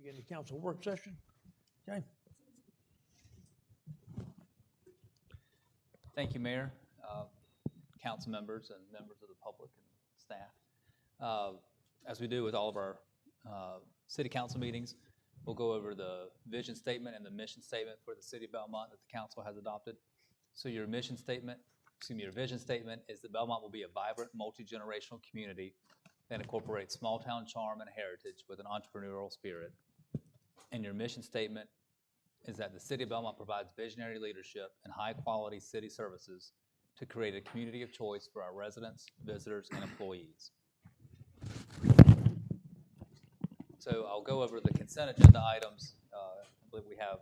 Begin the council work session. Okay. Thank you, Mayor, council members, and members of the public and staff. As we do with all of our city council meetings, we'll go over the vision statement and the mission statement for the city of Belmont that the council has adopted. So your vision statement is that Belmont will be a vibrant, multi-generational community that incorporates small town charm and heritage with an entrepreneurial spirit. And your mission statement is that the city of Belmont provides visionary leadership and high-quality city services to create a community of choice for our residents, visitors, and employees. So I'll go over the consent agenda items. I believe we have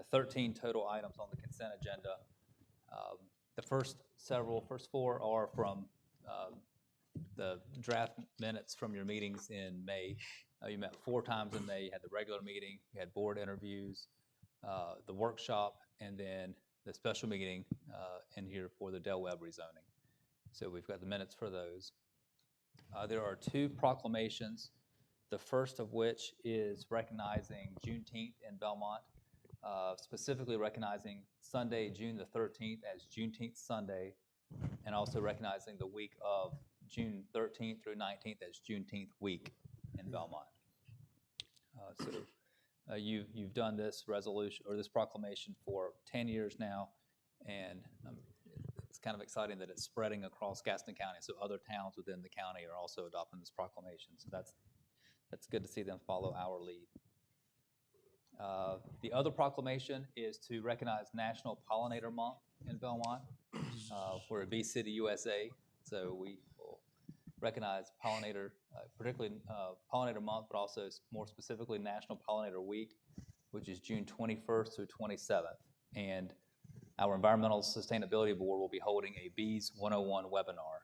13 total items on the consent agenda. The first four are from the draft minutes from your meetings in May. You met 4 times in May. You had the regular meeting, you had board interviews, the workshop, and then the special meeting in here for the Del Webb rezoning. So we've got the minutes for those. There are 2 proclamations, the first of which is recognizing Juneteenth in Belmont, specifically recognizing Sunday, June the 13th as Juneteenth Sunday, and also recognizing the week of June 13th through 19th as Juneteenth week in Belmont. You've done this resolution or this proclamation for 10 years now, and it's kind of exciting that it's spreading across Gaston County, so other towns within the county are also adopting this proclamation. So that's good to see them follow our lead. The other proclamation is to recognize National Pollinator Month in Belmont. We're a Bee City, USA, so we will recognize Pollinator, particularly Pollinator Month, but also more specifically National Pollinator Week, which is June 21st through 27th. And our Environmental Sustainability Board will be holding a Bees 101 webinar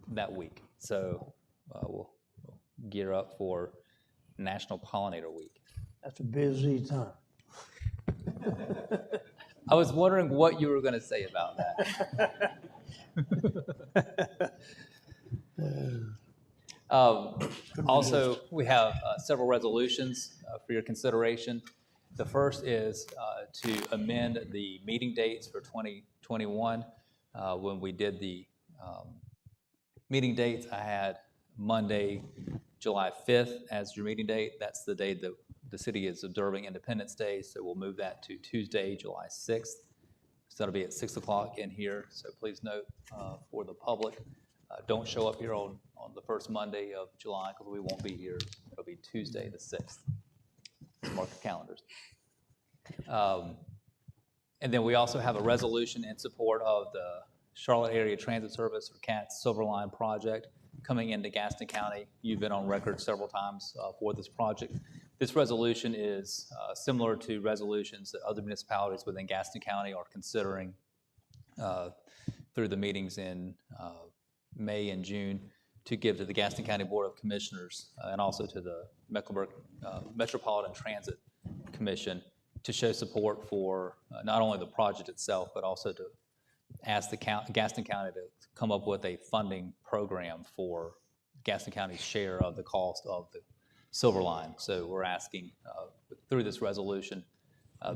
that week. So we'll gear up for National Pollinator Week. That's a busy time. I was wondering what you were going to say about that. Also, we have several resolutions for your consideration. The first is to amend the meeting dates for 2021. When we did the meeting dates, I had Monday, July 5th as your meeting date. That's the day that the city is observing Independence Day, so we'll move that to Tuesday, July 6th. So that'll be at 6 o'clock in here. So please note for the public, don't show up here on the first Monday of July because we won't be here. It'll be Tuesday the 6th. Mark your calendars. And then we also have a resolution in support of the Charlotte Area Transit Service, or CATS, Silver Line project coming into Gaston County. You've been on record several times for this project. This resolution is similar to resolutions that other municipalities within Gaston County are considering through the meetings in May and June to give to the Gaston County Board of Commissioners and also to the Mecklenburg Metropolitan Transit Commission to show support for not only the project itself, but also to ask the Gaston County to come up with a funding program for Gaston County's share of the cost of the Silver Line. So we're asking through this resolution,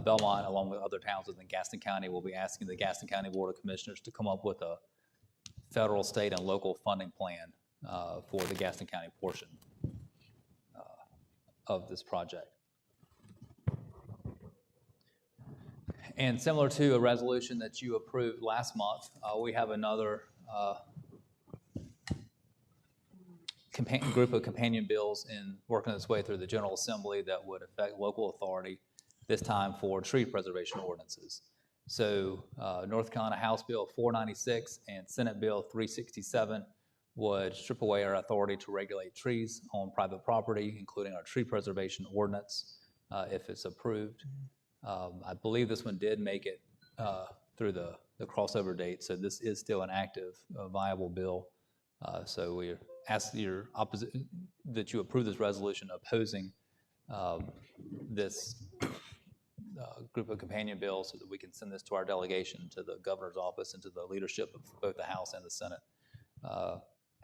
Belmont, along with other towns within Gaston County, will be asking the Gaston County Board of Commissioners to come up with a federal, state, and local funding plan for the Gaston County portion of this project. And similar to a resolution that you approved last month, we have another group of companion bills working its way through the General Assembly that would affect local authority, this time for tree preservation ordinances. So North Carolina House Bill 496 and Senate Bill 367 would strip away our authority to regulate trees on private property, including our tree preservation ordinance, if it's approved. I believe this one did make it through the crossover date, so this is still an active, viable bill. So we ask that you approve this resolution opposing this group of companion bills so that we can send this to our delegation, to the governor's office, and to the leadership of both the House and the Senate.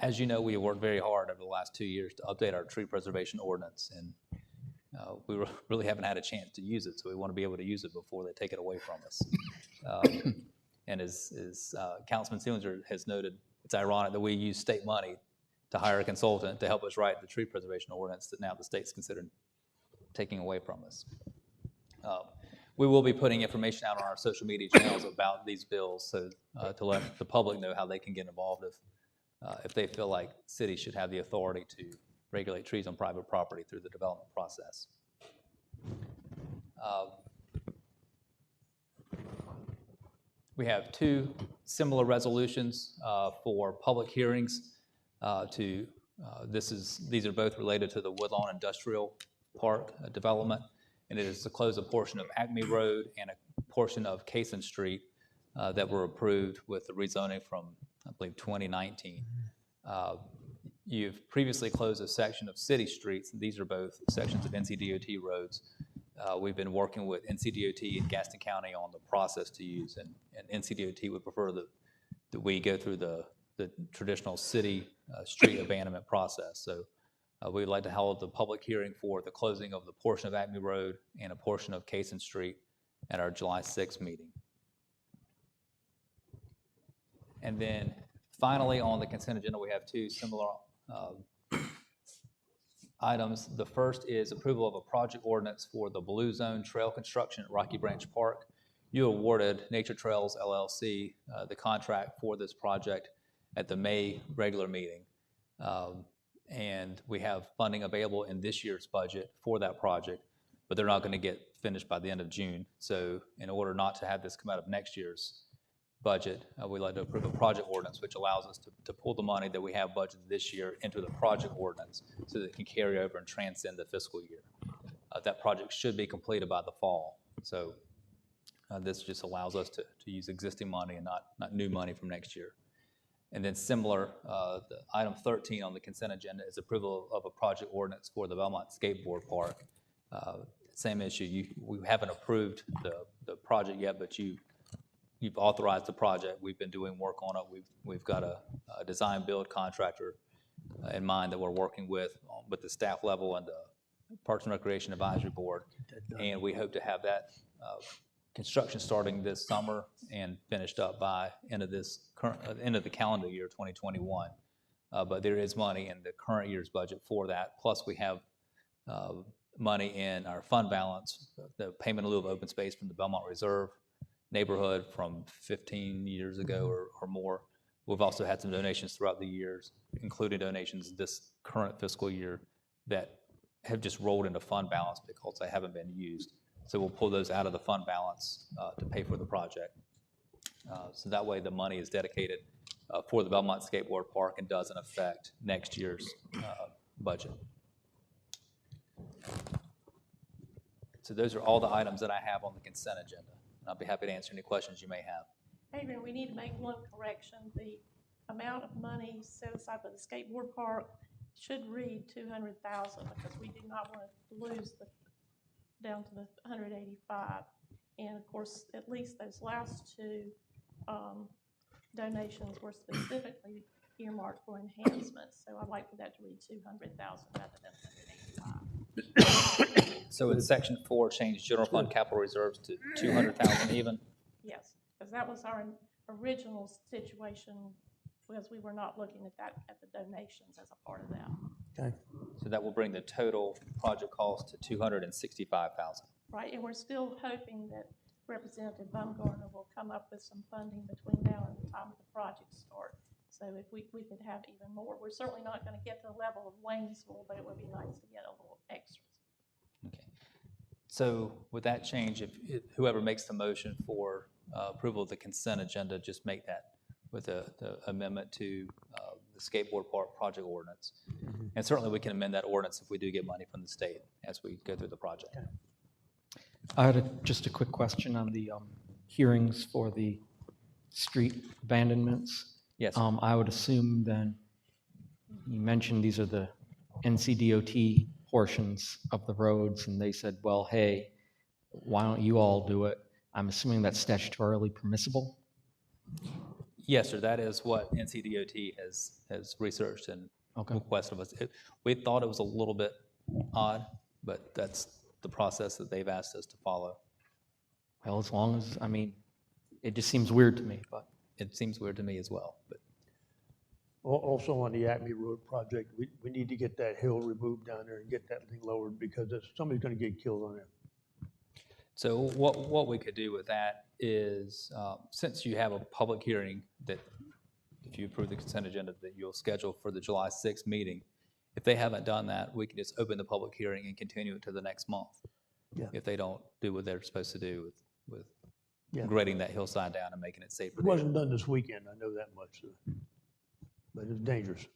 As you know, we have worked very hard over the last 2 years to update our tree preservation ordinance, and we really haven't had a chance to use it, so we want to be able to use it before they take it away from us. And as Councilman Seelinger has noted, it's ironic that we use state money to hire a consultant to help us write the tree preservation ordinance that now the state's considered taking away from us. We will be putting information out on our social media channels about these bills, so to let the public know how they can get involved if they feel like cities should have the authority to regulate trees on private property through the development process. We have 2 similar resolutions for public hearings. These are both related to the Woodlawn Industrial Park development, and it is to close a portion of Acme Road and a portion of Casson Street that were approved with the rezoning from, I believe, 2019. You've previously closed a section of city streets. These are both sections of NCDOT roads. We've been working with NCDOT and Gaston County on the process to use, and NCDOT would prefer that we go through the traditional city street abandonment process. So we'd like to hold the public hearing for the closing of the portion of Acme Road and a portion of Casson Street at our July 6th meeting. And then finally, on the consent agenda, we have 2 similar items. The first is approval of a project ordinance for the Blue Zone Trail construction at Rocky Branch Park. You awarded Nature Trails LLC the contract for this project at the May regular meeting. And we have funding available in this year's budget for that project, but they're not going to get finished by the end of June. So in order not to have this come out of next year's budget, we'd like to approve a project ordinance which allows us to pull the money that we have budgeted this year into the project ordinance so that it can carry over and transcend the fiscal year. That project should be completed by the fall. So this just allows us to use existing money and not new money from next year. And then similar, the item 13 on the consent agenda is approval of a project ordinance for the Belmont Skateboard Park. Same issue. We haven't approved the project yet, but you've authorized the project. We've been doing work on it. We've got a design build contractor in mind that we're working with the staff level and the Parks and Recreation Advisory Board. And we hope to have that construction starting this summer and finished up by end of the calendar year 2021. But there is money in the current year's budget for that. Plus we have money in our fund balance, the payment in lieu of open space from the Belmont Reserve neighborhood from 15 years ago or more. We've also had some donations throughout the years, including donations this current fiscal year that have just rolled into fund balance because they haven't been used. So we'll pull those out of the fund balance to pay for the project. So that way the money is dedicated for the Belmont Skateboard Park and doesn't affect next year's budget. So those are all the items that I have on the consent agenda. I'll be happy to answer any questions you may have. Adrian, we need to make one correction. The amount of money set aside for the skateboard park should read $200,000 because we do not want to lose down to the 185. And of course, at least those last 2 donations were specifically earmarked for enhancements. So I'd like for that to read 200,000 rather than 185. So in section 4, change general fund capital reserves to 200,000 even? Yes, because that was our original situation because we were not looking at the donations as a part of that. Okay. So that will bring the total project cost to 265,000. Right, and we're still hoping that Representative Baumgartner will come up with some funding between now and the time of the project start. So if we could have even more. We're certainly not going to get to the level of Waynesville, but it would be nice to get a little extra. Okay. So with that change, if whoever makes the motion for approval of the consent agenda, just make that with the amendment to the skateboard park project ordinance. Mm-hmm. And certainly we can amend that ordinance if we do get money from the state as we go through the project. Okay. I had just a quick question on the hearings for the street abandonments. Yes. I would assume then, you mentioned these are the NCDOT portions of the roads, and they said, well, hey, why don't you all do it? I'm assuming that's statutorily permissible? Yes, sir, that is what NCDOT has researched and Okay. requested of us. We thought it was a little bit odd, but that's the process that they've asked us to follow. Well, as long as, I mean, it just seems weird to me, but It seems weird to me as well, but Also on the Acme Road project, we need to get that hill removed down there and get that thing lowered because somebody's gonna get killed on there. so what we could do with that is, since you have a public hearing that, if you approve the consent agenda, that you'll schedule for the July 6th meeting, if they haven't done that, we can just open the public hearing and continue it to the next month. Yeah. If they don't do what they're supposed to do with Yeah. grading that hillside down and making it safer. It wasn't done this weekend, I know that much, but it's dangerous.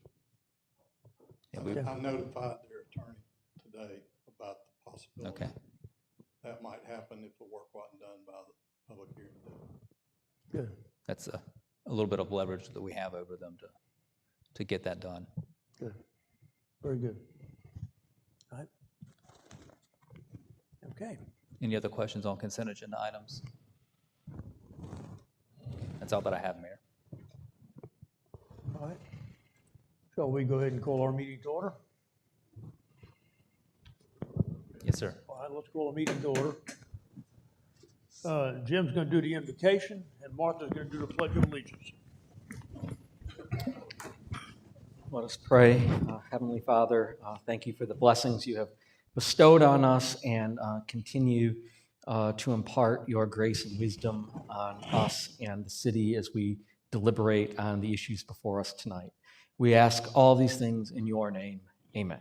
Yeah, we- I notified their attorney today about the possibility Okay, that might happen if the work wasn't done by the public hearing. Good, that's a little bit of leverage that we have over them to get that done. good, very good. All right. Okay, Any other questions on consent agenda items? That's all that I have, Mayor. all right. Shall we go ahead and call our meeting to order? Yes, sir. All right, let's call a meeting to order. Jim's gonna do the invocation, and Martha's gonna do the pledge of allegiance. let us pray. Heavenly Father, thank you for the blessings you have bestowed on us, and continue to impart your grace and wisdom on us and the city as we deliberate on the issues before us tonight. We ask all these things in your name. Amen.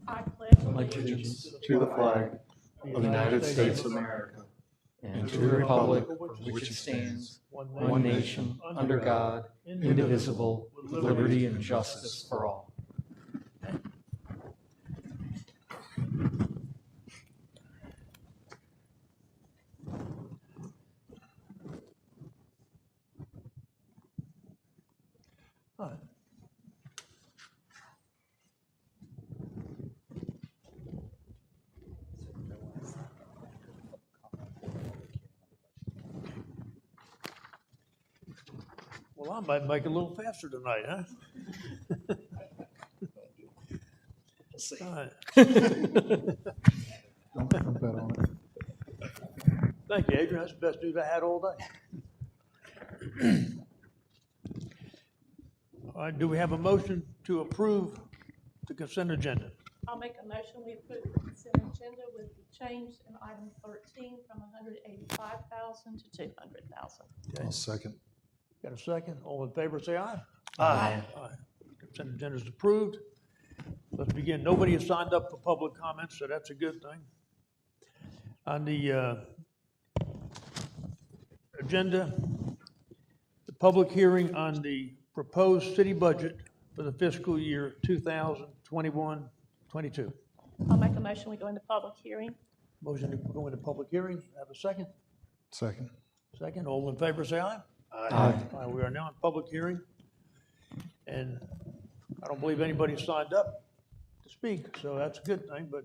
I pledge Allegiance to the flag of the United States of America and to the republic for which it stands, one nation, under God, indivisible, with liberty and justice for all. All right. Well, I might make it a little faster tonight, huh? All right. Thank you, Adrian. That's the best news I had all day. All right, do we have a motion to approve the consent agenda? I'll make a motion, we approve the consent agenda with the change in item 13 from 185,000 to 200,000. I'll second. Got a second? All in favor, say aye. Aye. Aye. Consent agenda is approved. Let's begin. Nobody has signed up for public comments, so that's a good thing. On the agenda, the public hearing on the proposed city budget for the fiscal year 2021-22. I'll make a motion, we go into public hearing. Motion to go into public hearing. Have a second? Second. Second. All in favor, say aye. Aye. All right, we are now in public hearing, and I don't believe anybody signed up to speak, so that's a good thing, but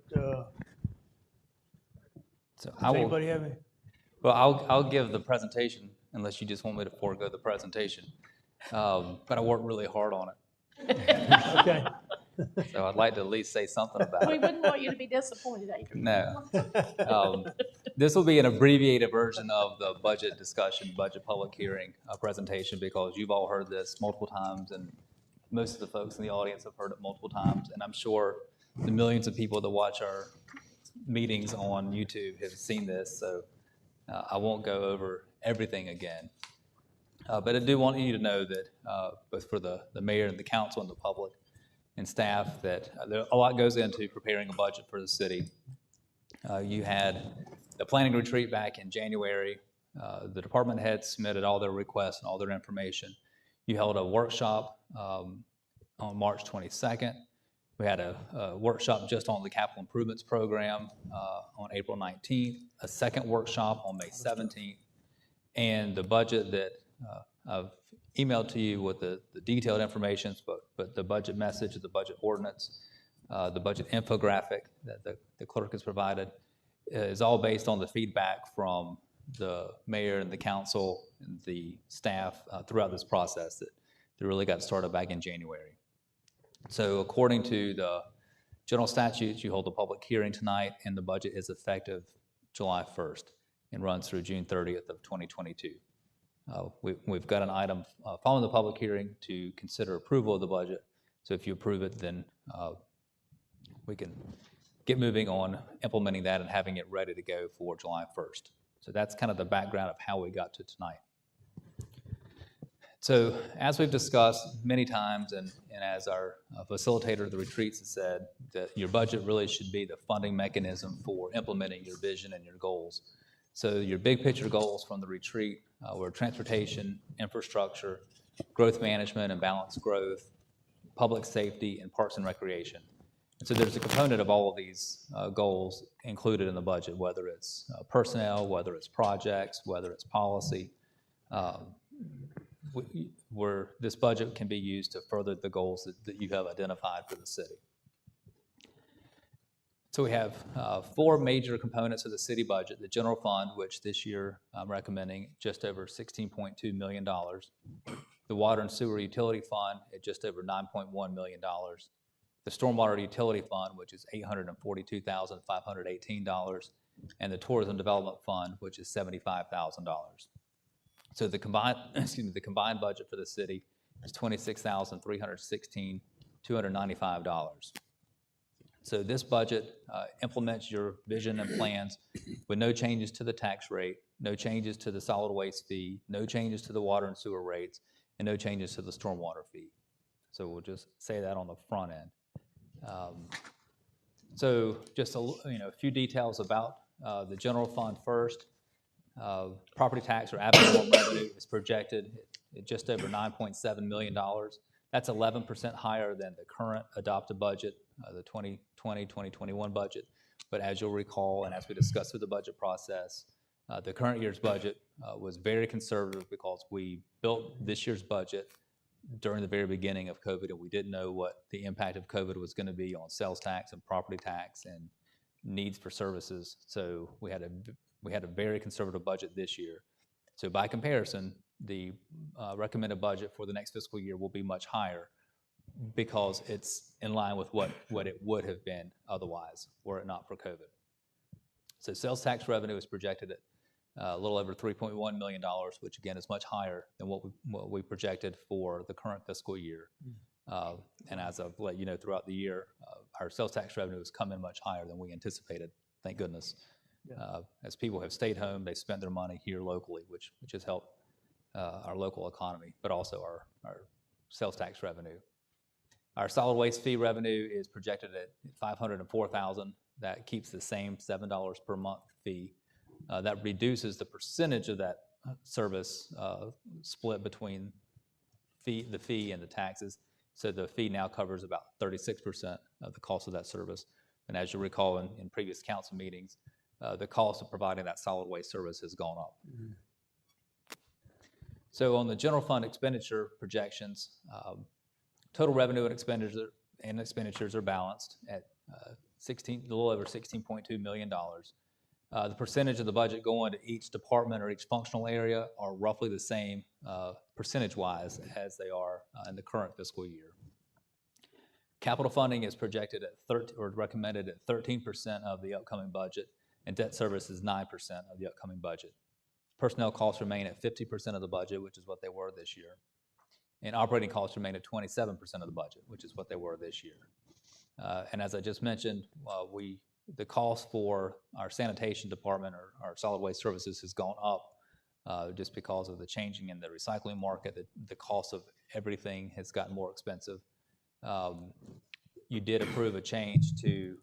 So does I will, anybody have any? well, I'll give the presentation unless you just want me to forego the presentation. But I worked really hard on it, Okay. so I'd like to at least say something about We it. wouldn't want you to be disappointed, Adrian. No. This will be an abbreviated version of the budget discussion, budget public hearing presentation, because you've all heard this multiple times, and most of the folks in the audience have heard it multiple times, and I'm sure the millions of people that watch our meetings on YouTube have seen this, so I won't go over everything again. But I do want you to know that both for the mayor and the council and the public and staff, that a lot goes into preparing a budget for the city. You had the planning retreat back in January. The department heads submitted all their requests and all their information. You held a workshop on March 22nd. We had a workshop just on the capital improvements program on April 19th, a second workshop on May 17th, and the budget that I've emailed to you with the detailed information, but the budget message, the budget ordinance, the budget infographic that the clerk has provided is all based on the feedback from the mayor and the council and the staff throughout this process that really got started back in January. So according to the general statutes, you hold a public hearing tonight, and the budget is effective July 1st and runs through June 30th of 2022. We've got an item following the public hearing to consider approval of the budget. So if you approve it, then we can get moving on implementing that and having it ready to go for July 1st. So that's kind of the background of how we got to tonight. So as we've discussed many times, and as our facilitator of the retreats has said, that your budget really should be the funding mechanism for implementing your vision and your goals. So your big picture goals from the retreat were transportation, infrastructure, growth management and balanced growth, public safety, and parks and recreation. And so there's a component of all of these goals included in the budget, whether it's personnel, whether it's projects, whether it's policy, where this budget can be used to further the goals that you have identified for the city. So we have 4 major components of the city budget: the general fund, which this year I'm recommending just over $16.2 million, the water and sewer utility fund at just over $9.1 million, the stormwater utility fund, which is $842,518, and the tourism development fund, which is $75,000. So the combined, the combined budget for the city is $26,316,295. So this budget implements your vision and plans with no changes to the tax rate, no changes to the solid waste fee, no changes to the water and sewer rates, and no changes to the stormwater fee. So we'll just say that on the front end. So just a few details about the general fund first. Property tax or Abandonment revenue is projected at just over $9.7 million. That's 11% higher than the current adopted budget, the 2020-2021 budget. But as you'll recall, and as we discussed through the budget process, the current year's budget was very conservative because we built this year's budget during the very beginning of COVID, and we didn't know what the impact of COVID was going to be on sales tax and property tax and needs for services. So we had a very conservative budget this year. So by comparison, the recommended budget for the next fiscal year will be much higher because it's in line with what it would have been otherwise were it not for COVID. So sales tax revenue is projected at a little over $3.1 million, which again is much higher than what we projected for the current fiscal year. And as I've let you know throughout the year, our sales tax revenue has come in much higher than we anticipated, thank goodness. Yeah. As people have stayed home, they spent their money here locally, which has helped our local economy, but also our sales tax revenue. Our solid waste fee revenue is projected at $504,000. That keeps the same $7 per month fee. That reduces the percentage of that service split between the fee and the taxes. So the fee now covers about 36% of the cost of that service. And as you recall in previous council meetings, the cost of providing that solid waste service has gone up. Mm-hmm. So on the general fund expenditure projections, total revenue and expenditures are balanced at a little over $16.2 million. The percentage of the budget going to each department or each functional area are roughly the same percentage-wise as they are in the current fiscal year. Capital funding is projected at recommended at 13% of the upcoming budget, and debt service is 9% of the upcoming budget. Personnel costs remain at 50% of the budget, which is what they were this year. And operating costs remain at 27% of the budget, which is what they were this year. And as I just mentioned, the cost for our sanitation department or our solid waste services has gone up just because of the changing in the recycling market. The cost of everything has gotten more expensive. You did approve a change to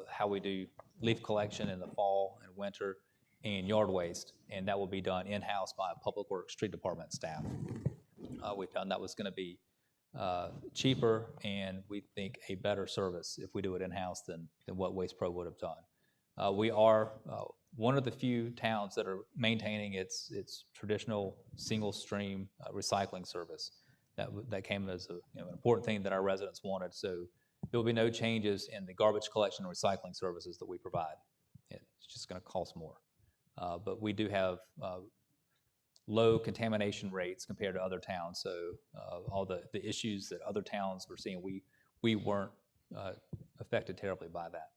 how we do leaf collection in the fall and winter and yard waste, and that will be done in-house by a Public Works Street Department staff. We found that was going to be cheaper and we think a better service if we do it in-house than what Waste Pro would have done. We are one of the few towns that are maintaining its traditional single stream recycling service. That came as an important thing that our residents wanted. So there will be no changes in the garbage collection and recycling services that we provide. It's just going to cost more. But we do have low contamination rates compared to other towns. So all the issues that other towns were seeing, we weren't affected terribly by that.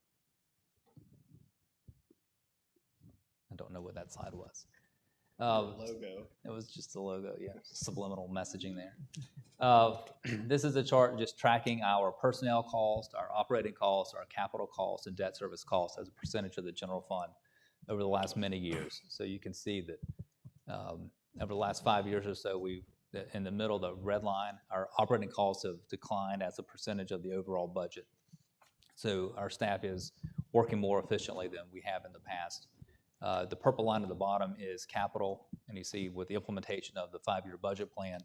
I don't know what that slide was. Logo. It was just the logo, yeah, subliminal messaging there. This is a chart just tracking our personnel cost, our operating costs, our capital costs, and debt service costs as a percentage of the general fund over the last many years. So you can see that over the last 5 years or so, in the middle, the red line, our operating costs have declined as a percentage of the overall budget. So our staff is working more efficiently than we have in the past. The purple line at the bottom is capital, and you see with the implementation of the 5-year budget plan,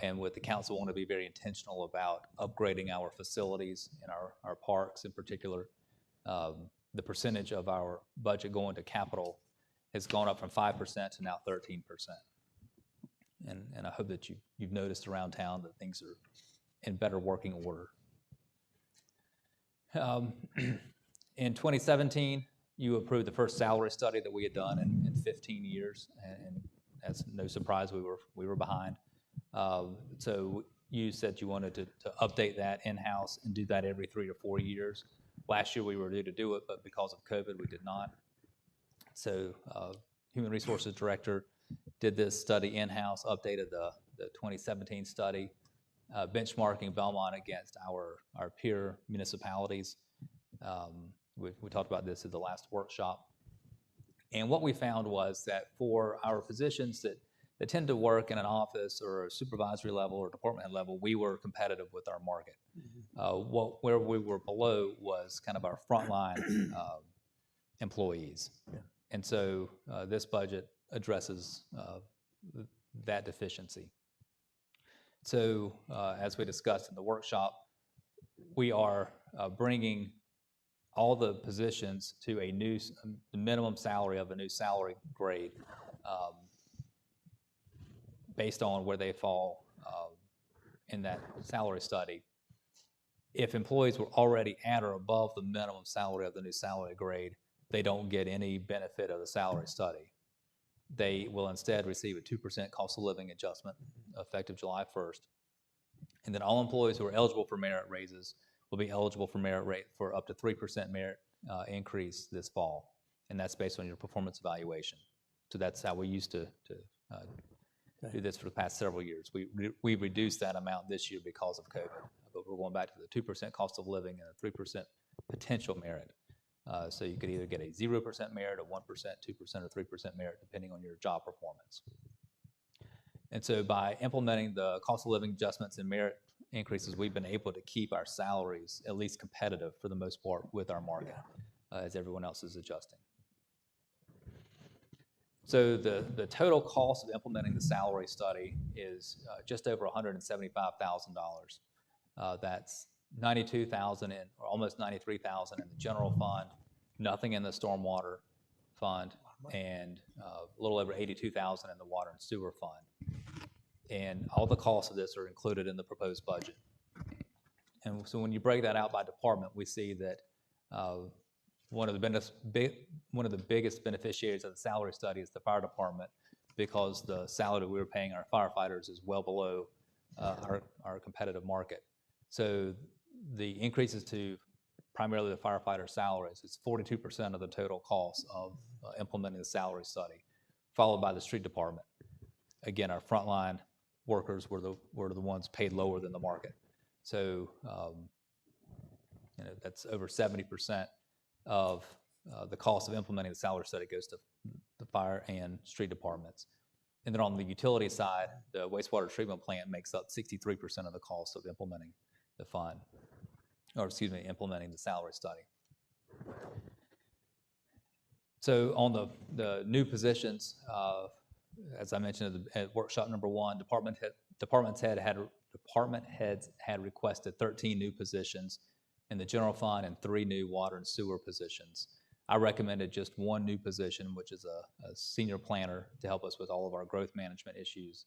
and with the council want to be very intentional about upgrading our facilities and our parks in particular, the percentage of our budget going to capital has gone up from 5% to now 13%. And I hope that you've noticed around town that things are in better working order. In 2017, you approved the first salary study that we had done in 15 years, and that's no surprise we were behind. So you said you wanted to update that in-house and do that every 3 to 4 years. Last year we were due to do it, but because of COVID, we did not. So Human Resources Director did this study in-house, updated the 2017 study, benchmarking Belmont against our peer municipalities. We talked about this at the last workshop. And what we found was that for our positions that tend to work in an office or a supervisory level or department head level, we were competitive with our market. Where we were below was kind of our frontline employees. Yeah. And so this budget addresses that deficiency. So as we discussed in the workshop, we are bringing all the positions to the minimum salary of a new salary grade based on where they fall in that salary study. If employees were already at or above the minimum salary of the new salary grade, they don't get any benefit of the salary study. They will instead receive a 2% cost of living adjustment effective July 1st. And then all employees who are eligible for merit raises will be eligible for merit rate for up to 3% merit increase this fall. And that's based on your performance evaluation. So that's how we used to do this for the past several years. We reduced that amount this year because of COVID, but we're going back to the 2% cost of living and a 3% potential merit. So you could either get a 0% merit, a 1%, 2%, or 3% merit, depending on your job performance. And so by implementing the cost of living adjustments and merit increases, we've been able to keep our salaries at least competitive for the most part with our market, as everyone else is adjusting. So the total cost of implementing the salary study is just over $175,000. That's $92,000 or almost $93,000 in the general fund, nothing in the stormwater fund, and a little over $82,000 in the water and sewer fund. And all the costs of this are included in the proposed budget. And so when you break that out by department, we see that one of the biggest beneficiaries of the salary study is the fire department, because the salary that we were paying our firefighters is well below our competitive market. So the increases to primarily the firefighter salaries, it's 42% of the total cost of implementing the salary study, followed by the street department. Again, our frontline workers were the ones paid lower than the market. So that's over 70% of the cost of implementing the salary study goes to the fire and street departments. And then on the utility side, the wastewater treatment plant makes up 63% of the cost of implementing the fund, or excuse me, implementing the salary study. So on the new positions, as I mentioned at workshop number 1, department heads had requested 13 new positions in the general fund and 3 new water and sewer positions. I recommended just 1 new position, which is a senior planner to help us with all of our growth management issues.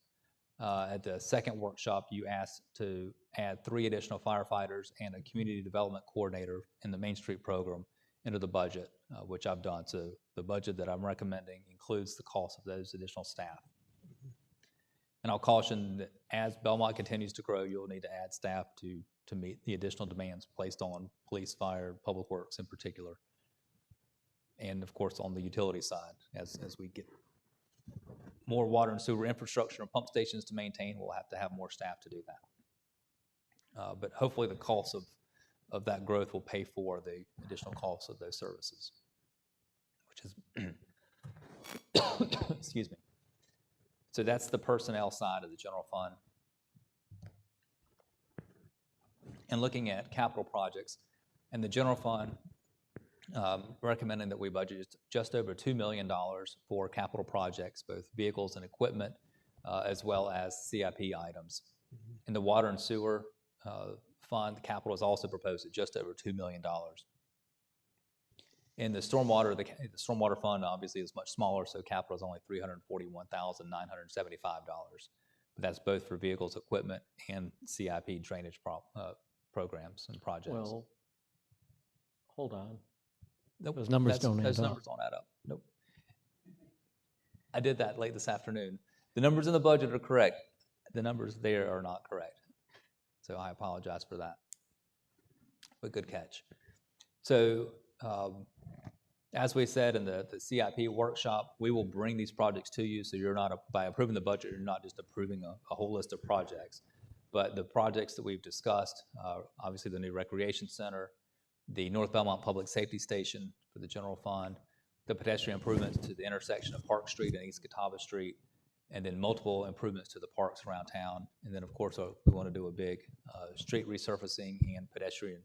At the second workshop, you asked to add 3 additional firefighters and a community development coordinator in the Main Street program, into the budget, which I've done. So the budget that I'm recommending includes the cost of those additional staff. And I'll caution that as Belmont continues to grow, you'll need to add staff to meet the additional demands placed on police, fire, public works in particular. And of course, on the utility side, as we get more water and sewer infrastructure and pump stations to maintain, we'll have to have more staff to do that. But hopefully the cost of that growth will pay for the additional costs of those services, which is, excuse me. So that's the personnel side of the general fund. And looking at capital projects, and the general fund, recommending that we budget just over $2 million for capital projects, both vehicles and equipment, as well as CIP items. In the water and sewer fund, the capital is also proposed at just over $2 million. In the stormwater fund obviously is much smaller, so capital is only $341,975. But that's both for vehicles, equipment, and CIP drainage programs and projects. Well, hold on. Nope, Those numbers don't add up. Those numbers don't add up. Nope. I did that late this afternoon. The numbers in the budget are correct. The numbers there are not correct. So I apologize for that. But good catch. So as we said in the CIP workshop, we will bring these projects to you. So you're not, by approving the budget, you're not just approving a whole list of projects. But the projects that we've discussed, obviously the new recreation center, the North Belmont Public Safety Station for the general fund, the pedestrian improvements to the intersection of Park Street and East Catawba Street, and then multiple improvements to the parks around town. And then, of course, we want to do a big street resurfacing and pedestrian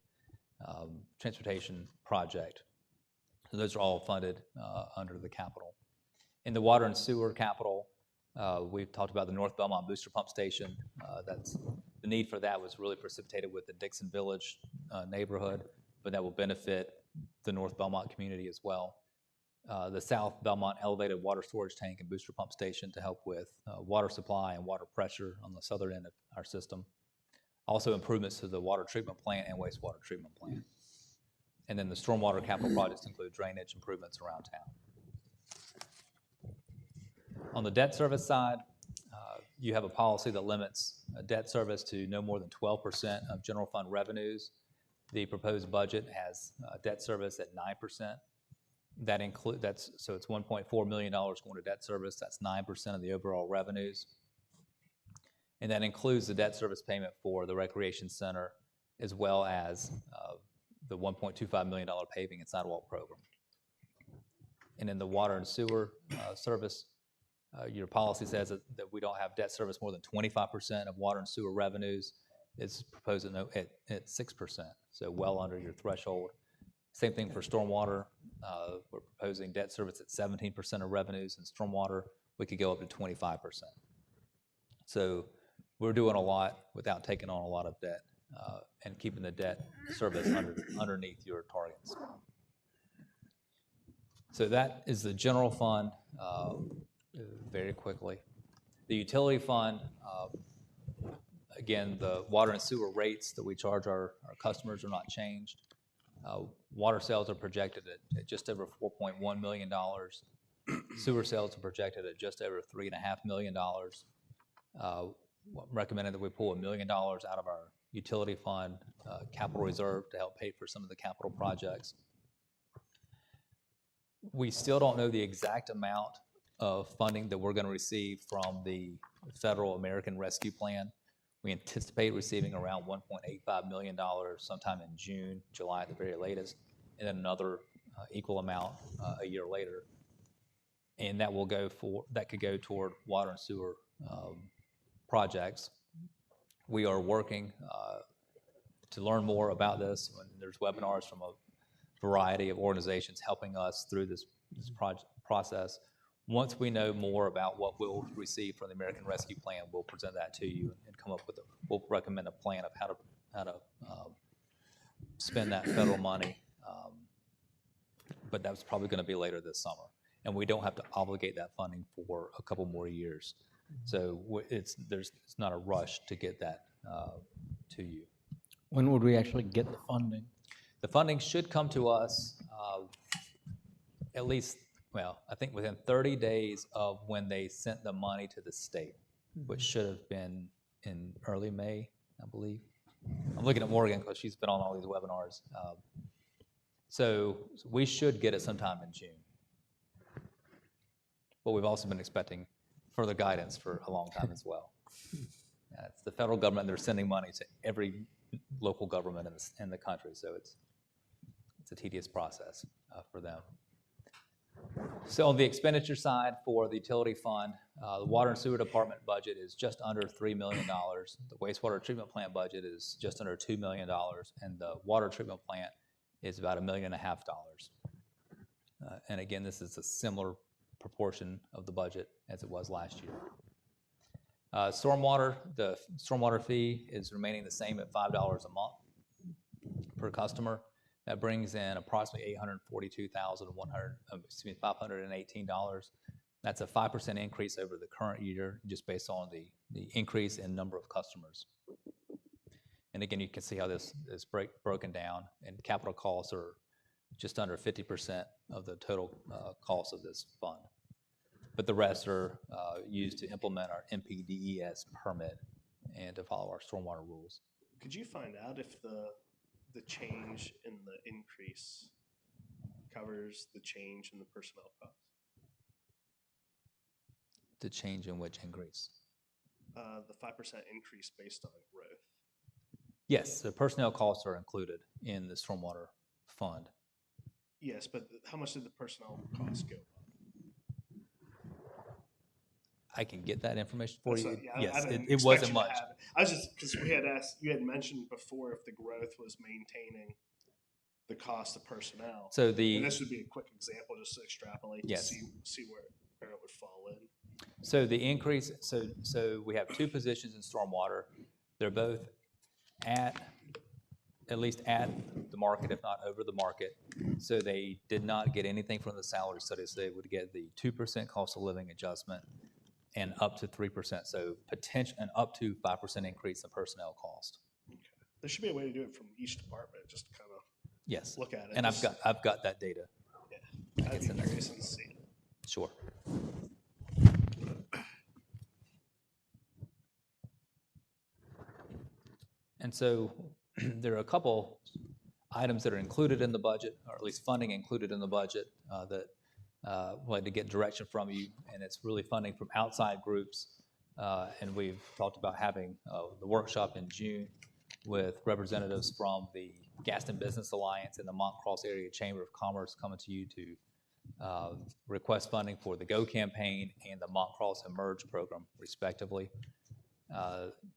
transportation project. So those are all funded under the capital. In the water and sewer capital, we've talked about the North Belmont Booster Pump Station. The need for that was really precipitated with the Dixon Village neighborhood, but that will benefit the North Belmont community as well. The South Belmont Elevated Water Storage Tank and Booster Pump Station to help with water supply and water pressure on the southern end of our system. Also improvements to the water treatment plant and wastewater treatment plant. And then the stormwater capital projects include drainage improvements around town. On the debt service side, you have a policy that limits debt service to no more than 12% of general fund revenues. The proposed budget has debt service at 9%. So it's $1.4 million going to debt service. That's 9% of the overall revenues. And that includes the debt service payment for the recreation center, as well as the $1.25 million paving and sidewalk program. And in the water and sewer service, your policy says that we don't have debt service more than 25% of water and sewer revenues. It's proposed at 6%, so well under your threshold. Same thing for stormwater. We're proposing debt service at 17% of revenues, and stormwater, we could go up to 25%. So we're doing a lot without taking on a lot of debt and keeping the debt service underneath your targets. So that is the general fund very quickly. The utility fund, again, the water and sewer rates that we charge our customers are not changed. Water sales are projected at just over $4.1 million. Sewer sales are projected at just over $3.5 million. I'm recommending that we pull $1 million out of our utility fund capital reserve to help pay for some of the capital projects. We still don't know the exact amount of funding that we're going to receive from the Federal American Rescue Plan. We anticipate receiving around $1.85 million sometime in June, July at the very latest, and then another equal amount a year later. And that could go toward water and sewer projects. We are working to learn more about this. There's webinars from a variety of organizations helping us through this process. Once we know more about what we'll receive from the American Rescue Plan, we'll present that to you and come up with we'll recommend a plan of how to spend that federal money. But that's probably going to be later this summer, and we don't have to obligate that funding for a couple more years. So it's not a rush to get that to you. When would we actually get the funding? The funding should come to us at least, well, I think within 30 days of when they sent the money to the state, which should have been in early May, I believe. I'm looking at Morgan because she's been on all these webinars. So we should get it sometime in June. But we've also been expecting further guidance for a long time as well. It's the federal government, they're sending money to every local government in the country, so it's a tedious process for them. So on the expenditure side for the utility fund, the water and sewer department budget is just under $3 million. The wastewater treatment plant budget is just under $2 million, and the water treatment plant is about $1.5 million. And again, this is a similar proportion of the budget as it was last year. Stormwater, the stormwater fee is remaining the same at $5 a month per customer. That brings in approximately $518. That's a 5% increase over the current year, just based on the increase in number of customers. And again, you can see how this is broken down, and capital costs are just under 50% of the total cost of this fund. But the rest are used to implement our MPDES permit and to follow our stormwater rules. Could you find out if the change in the increase covers the change in the personnel costs? The change in which increase? The 5% increase based on growth. Yes, the personnel costs are included in the stormwater fund. Yes, but how much did the personnel costs go up? I can get that information for you. Yeah, Yes, I didn't it expect wasn't you to much. have it. I was just, because we had asked, you had mentioned before if the growth was maintaining the cost of personnel. So And the this would be a quick example just to extrapolate Yes. to see where it would fall in. so the increase. So we have two positions in stormwater. They're both at least at the market, if not over the market. So they did not get anything from the salary studies. They would get the 2% cost of living adjustment and up to 3%. So potential and up to 5% increase in personnel cost. There should be a way to do it from each department, just to kind of Yes. look at it. And Just- I've got that data. I'd be curious to see it. Sure. And so there are a couple items that are included in the budget, or at least funding included in the budget, that we'd like to get direction from you, and it's really funding from outside groups. And we've talked about having the workshop in June with representatives from the Gaston Business Alliance and the Montcross Area Chamber of Commerce coming to you to request funding for the GO campaign and the Montcross Emerge program, respectively.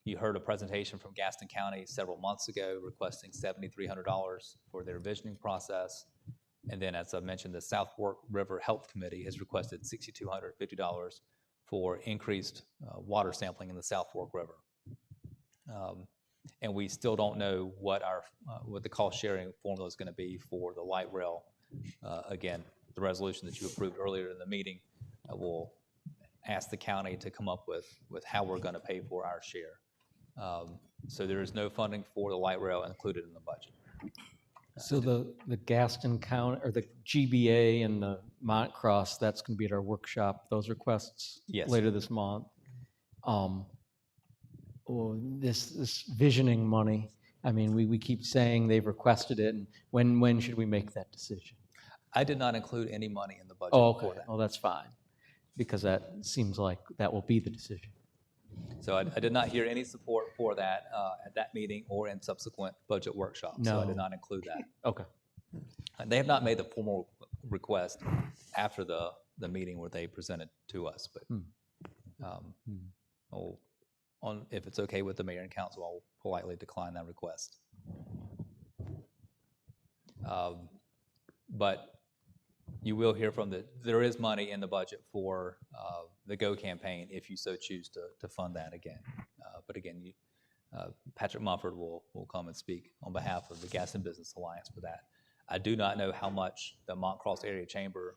You heard a presentation from Gaston County several months ago requesting $7,300 for their visioning process. And then, as I mentioned, the South Fork River Health Committee has requested $6,250 for increased water sampling in the South Fork River. And we still don't know what the cost sharing formula is going to be for the light rail. Again, the resolution that you approved earlier in the meeting will ask the county to come up with how we're going to pay for our share. So there is no funding for the light rail included in the budget. So the Gaston County, or the GBA and the Montcross, that's going to be at our workshop, those requests Yes. later this month. This visioning money, I mean, we keep saying they've requested it, and when should we make that decision? I did not include any money in the budget Oh, for okay, that. well, that's fine, because that seems like that will be the decision. So I did not hear any support for that at that meeting or in subsequent budget workshops. So I No. did not include that. Okay. They have not made the formal request after the meeting where they presented to us, but if it's okay with the mayor and council, I'll politely decline that request. But you will hear there is money in the budget for the GO campaign if you so choose to fund that again. But again, Patrick Mumford will come and speak on behalf of the Gaston Business Alliance for that. I do not know how much the Montcross Area Chamber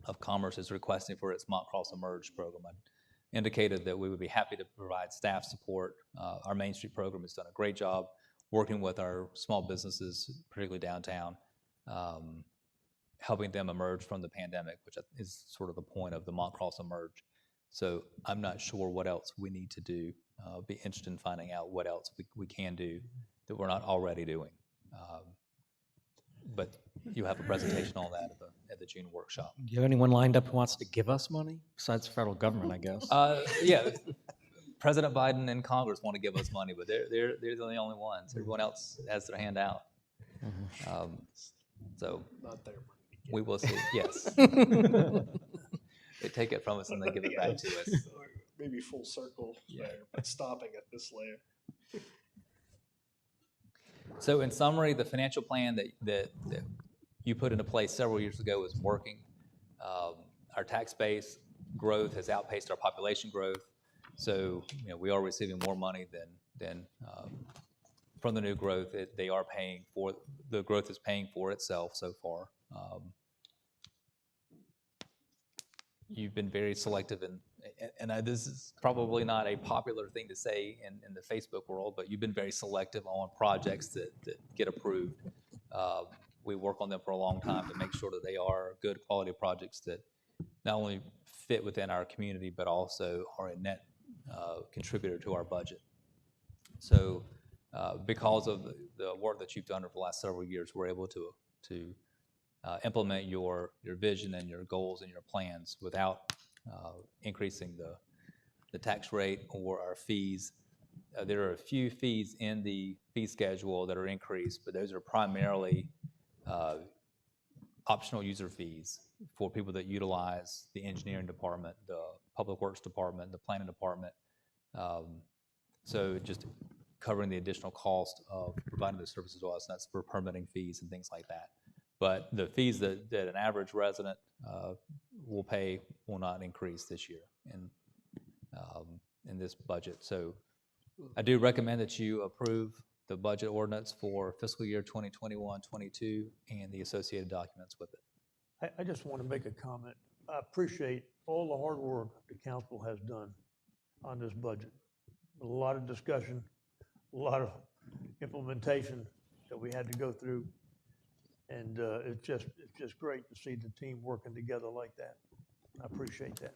of Commerce is requesting for its Montcross Emerge program. I indicated that we would be happy to provide staff support. Our Main Street program has done a great job working with our small businesses, particularly downtown, helping them emerge from the pandemic, which is sort of the point of the Montcross Emerge. So I'm not sure what else we need to do. Be interested in finding out what else we can do that we're not already doing. But you have a presentation on that at the June workshop. Do you have anyone lined up who wants to give us money besides the federal government, I guess? Yeah, President Biden and Congress want to give us money, but they're the only ones. Everyone else has their hand out. So Not their money. we will see. Yes, they take it from us and they give it back to us. Or maybe full circle there, but stopping at this layer. So in summary, the financial plan that you put into place several years ago is working. Our tax base growth has outpaced our population growth. So we are receiving more money than from the new growth. The growth is paying for itself so far. You've been very selective and this is probably not a popular thing to say in the Facebook world, but you've been very selective on projects that get approved. We work on them for a long time to make sure that they are good quality projects that not only fit within our community, but also are a net contributor to our budget. So because of the work that you've done over the last several years, we're able to implement your vision and your goals and your plans without increasing the tax rate or our fees. There are a few fees in the fee schedule that are increased, but those are primarily optional user fees for people that utilize the engineering department, the public works department, the planning department. So just covering the additional cost of providing those services to us, and that's for permitting fees and things like that. But the fees that an average resident will pay will not increase this year in this budget. So I do recommend that you approve the budget ordinance for fiscal year 2021-22 and the associated documents with it. I just want to make a comment. I appreciate all the hard work the council has done on this budget. A lot of discussion, a lot of implementation that we had to go through. And it's just great to see the team working together like that. I appreciate that.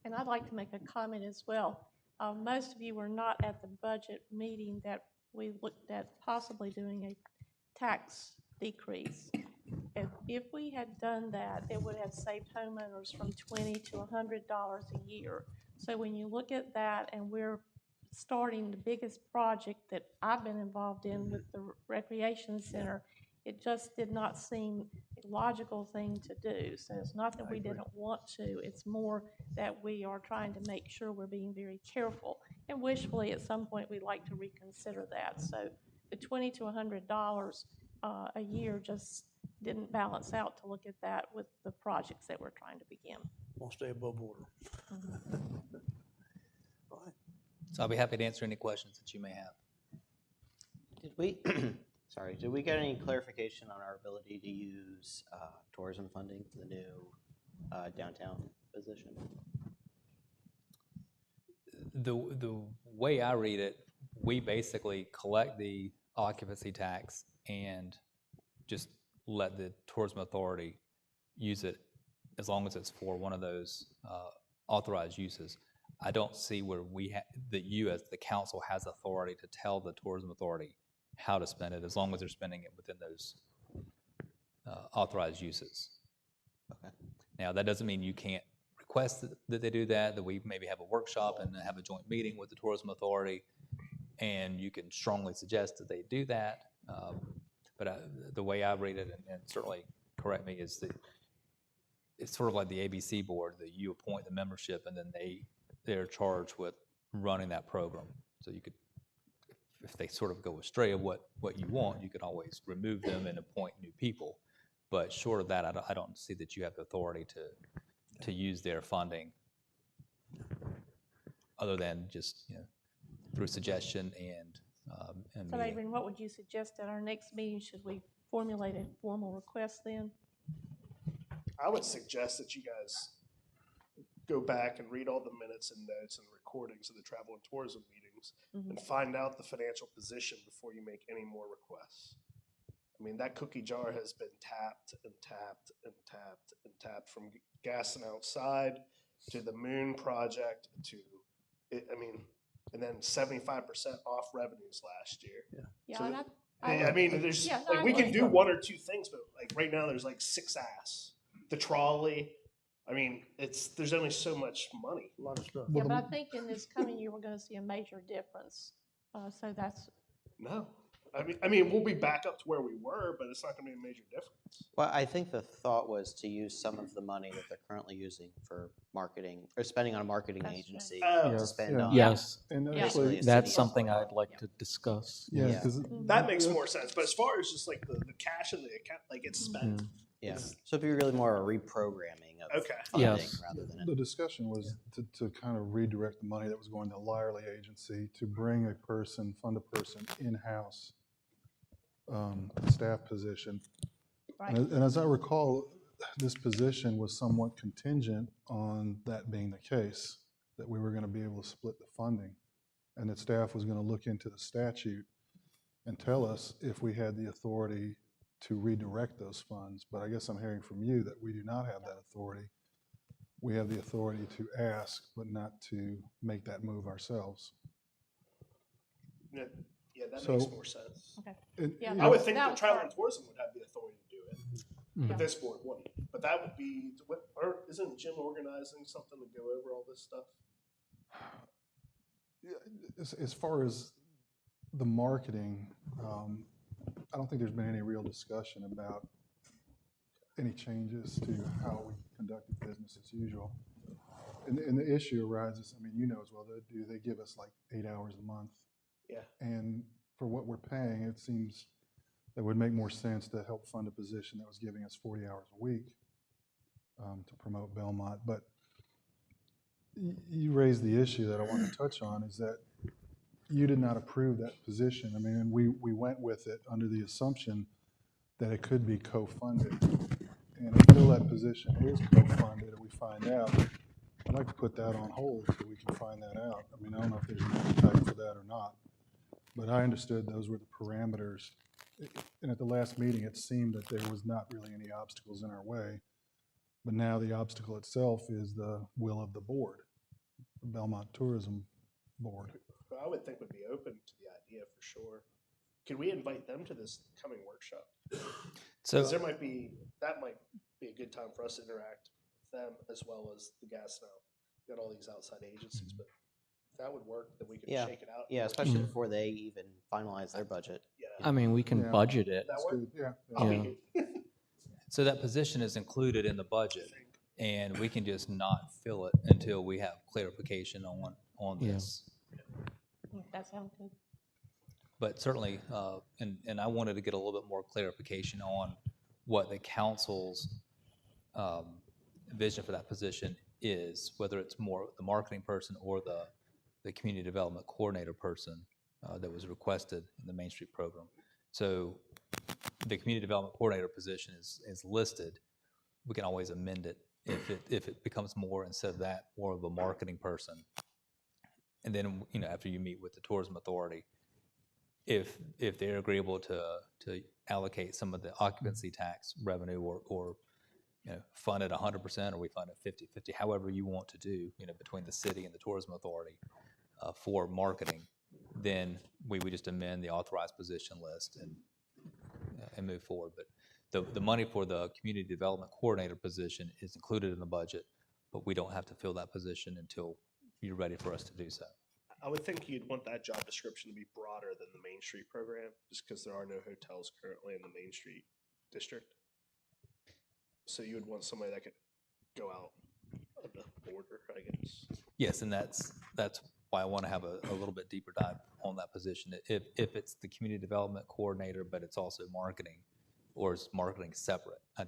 And I'd like to make a comment as well. Most of you were not at the budget meeting that we looked at possibly doing a tax decrease. If we had done that, it would have saved homeowners from $20 to $100 a year. So when you look at that, and we're starting the biggest project that I've been involved in with the recreation center, it just did not seem a logical thing to do. So it's not that we didn't want to, it's more that we are trying to make sure we're being very careful. And wishfully, at some point, we'd like to reconsider that. So the $20 to $100 a year just didn't balance out to look at that with the projects that we're trying to begin. We'll stay above water. All right. So I'll be happy to answer any questions that you may have. Did we, did we get any clarification on our ability to use tourism funding for the new downtown position? The way I read it, we basically collect the occupancy tax and just let the tourism authority use it as long as it's for one of those authorized uses. I don't see where that you as the council has authority to tell the tourism authority how to spend it, as long as they're spending it within those authorized uses. Okay. Now, that doesn't mean you can't request that they do that we maybe have a workshop and have a joint meeting with the tourism authority, and you can strongly suggest that they do that. But the way I read it, and certainly correct me, is that it's sort of like the ABC board, that you appoint the membership and then they're charged with running that program. So you could, if they sort of go astray of what you want, you could always remove them and appoint new people. But short of that, I don't see that you have the authority to use their funding other than just through suggestion and So, meeting. Adrian, what would you suggest at our next meeting? Should we formulate a formal request then? I would suggest that you guys go back and read all the minutes and notes and recordings of the travel and tourism meetings and find out the financial position before you make any more requests. I mean, that cookie jar has been tapped and tapped and tapped and tapped from Gaston outside to the Moon project to, I mean, and then 75% off revenues last year. Yeah, So and I mean, there's Yeah, no, like I we can do understand. one or two things, but like right now there's like 6 asks. The trolley. I mean, there's only so much money. A lot of stuff. Yeah, but I think in this coming year, we're gonna see a major difference. So that's, No, I mean, we'll be back up to where we were, but it's not going to be a major difference. Well, I think the thought was to use some of the money that they're currently using for marketing, or spending on a marketing That's right. agency Oh. to Yes, spend on. Yes, And Yeah. actually, Basically, that's city something hall. I'd like to discuss. yeah, Yeah. because That makes more sense. But as far as just like the cash in the account, like it's spent. Yeah, so it'd be really more a reprogramming of Okay. funding Yes. rather than. the discussion was to kind of redirect the money that was going to Lyerly Agency to bring fund a person in-house, staff position. right. And as I recall, this position was somewhat contingent on that being the case, that we were going to be able to split the funding, and that staff was going to look into the statute and tell us if we had the authority to redirect those funds. But I guess I'm hearing from you that we do not have that authority. We have the authority to ask, but not to make that move ourselves. Yeah, that So- makes more sense. And, Yeah, you I know, would think That that was travel part- and tourism would have the authority to do it, Mhm. but this board wouldn't. But that would be what? Or isn't Jim organizing something to go over all this stuff? Yeah, as far as the marketing, I don't think there's been any real discussion about any changes to how we conducted business as usual. And the issue arises, I mean, you know as well, they give us like 8 hours a month. Yeah. And for what we're paying, it seems that would make more sense to help fund a position that was giving us 40 hours a week to promote Belmont. But you raised the issue that I want to touch on, is that you did not approve that position. I mean, we went with it under the assumption that it could be co-funded. And until that position is co-funded and we find out, I'd like to put that on hold so we can find that out. I mean, I don't know if there's an appetite for that or not, but I understood those were the parameters. And at the last meeting, it seemed that there was not really any obstacles in our way. But now the obstacle itself is the will of the board, the Belmont Tourism Board. Well, I would think would be open to the idea for sure. Could we invite them to this coming workshop? So, Because that might be a good time for us to interact with them as well as the gas now. Got all these outside agencies, but if that would work, then we could Yeah. shake it out. Yeah, especially before they even finalize their budget. Yeah. I mean, we can Yeah. budget it. That That's work? good, yeah. I'll Yeah. be here. so that position is included in the budget, and we can just not fill it until we have clarification on Yeah. this. That sounds good. But certainly, and I wanted to get a little bit more clarification on what the council's vision for that position is, whether it's more the marketing person or the community development coordinator person that was requested in the Main Street program. So the community development coordinator position is listed. We can always amend it if it becomes more, instead of that, more of a marketing person. And then, after you meet with the tourism authority, if they're agreeable to allocate some of the occupancy tax revenue or fund it 100%, or we fund it 50-50, however you want to do, between the city and the tourism authority for marketing, then we would just amend the authorized position list and move forward. But the money for the community development coordinator position is included in the budget, but we don't have to fill that position until you're ready for us to do so. I would think you'd want that job description to be broader than the Main Street program, just because there are no hotels currently in the Main Street district. So you would want somebody that could go out on the border, I guess. Yes, and that's why I want to have a little bit deeper dive on that position. If it's the community development coordinator, but it's also marketing, or is marketing separate? I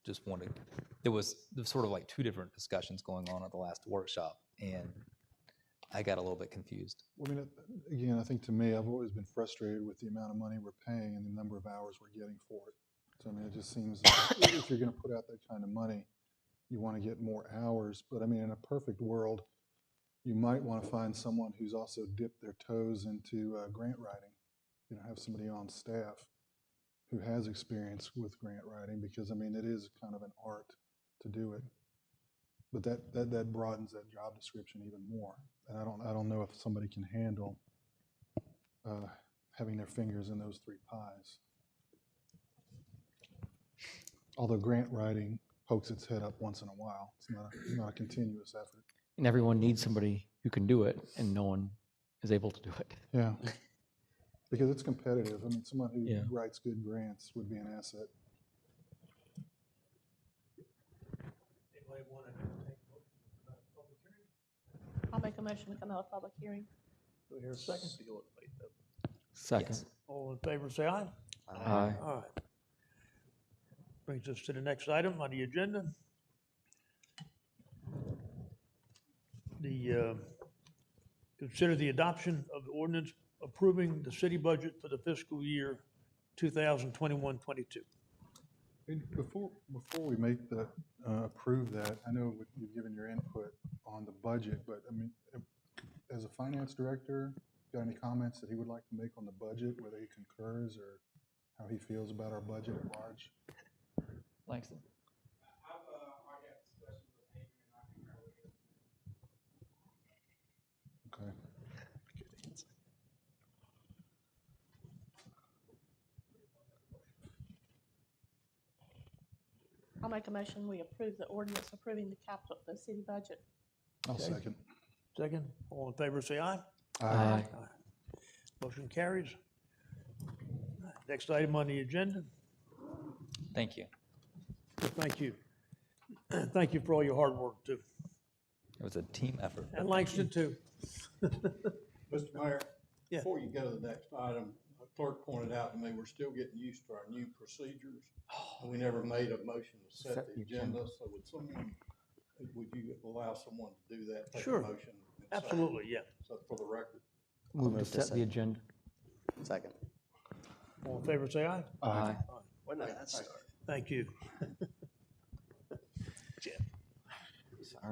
just wanted, there was sort of like two different discussions going on at the last workshop, and I got a little bit confused. Well, I mean, again, I think to me, I've always been frustrated with the amount of money we're paying and the number of hours we're getting for it. So, I mean, it just seems like if you're going to put out that kind of money, you want to get more hours. But I mean, in a perfect world, you might want to find someone who's also dipped their toes into grant writing. Have somebody on staff who has experience with grant writing, because I mean, it is kind of an art to do it. But that broadens that job description even more. And I don't know if somebody can handle having their fingers in those three pies. Although grant writing pokes its head up once in a while. It's not a continuous effort. And everyone needs somebody who can do it, and no one is able to do it. Yeah. Because it's competitive. I mean, someone who Yeah. writes good grants would be an asset. Anybody want to take a motion about a public hearing? I'll make a motion to come out of public hearing. Do we hear a second? So you want to fight them. Second. Yes. All in favor, say aye. Aye. All right. Brings us to the next item on the agenda. Consider the adoption of the ordinance approving the city budget for the fiscal year 2021-22. And before we make the, approve that, I know you've given your input on the budget, but I mean, as a finance director, got any comments that he would like to make on the budget, whether he concurs or how he feels about our budget at large? Langston? Okay. I'll make a motion, we approve the ordinance approving the city budget. I'll Okay. second. Second, all in favor, say aye. Aye. Motion carries. Next item on the agenda. Thank you. Thank you. Thank you for all your hard work, too. It was a team effort. And Langston, too. Mr. Mayor? Yeah. Before you go to the next item, the clerk pointed out to me, we're still getting used to our new procedures. We never made a motion to set the agenda, so would you allow someone to do that? Take a Sure. motion and say- Absolutely, yeah. So for the record. Move to move to set the agenda. Second. All in favor, say aye. Aye. When did that start? Thank you.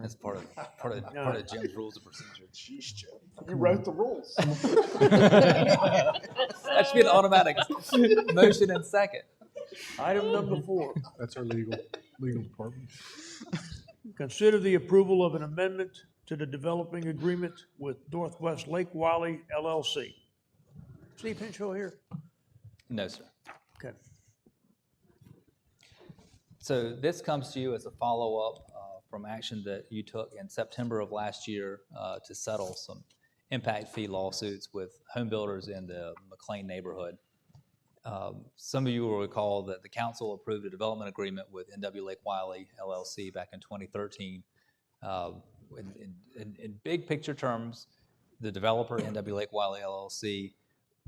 That's part of Jim's rules of procedure. Jeez, Joe. You wrote the rules. That should be an automatic motion and second. Item number 4, That's our legal department. consider the approval of an amendment to the developing agreement with Northwest Lake Wiley LLC. Steve Pinchot here? No, sir. Okay. So this comes to you as a follow-up from action that you took in September of last year to settle some impact fee lawsuits with home builders in the McLean neighborhood. Some of you will recall that the council approved a development agreement with NW Lake Wiley LLC back in 2013. In big picture terms, the developer, NW Lake Wiley LLC,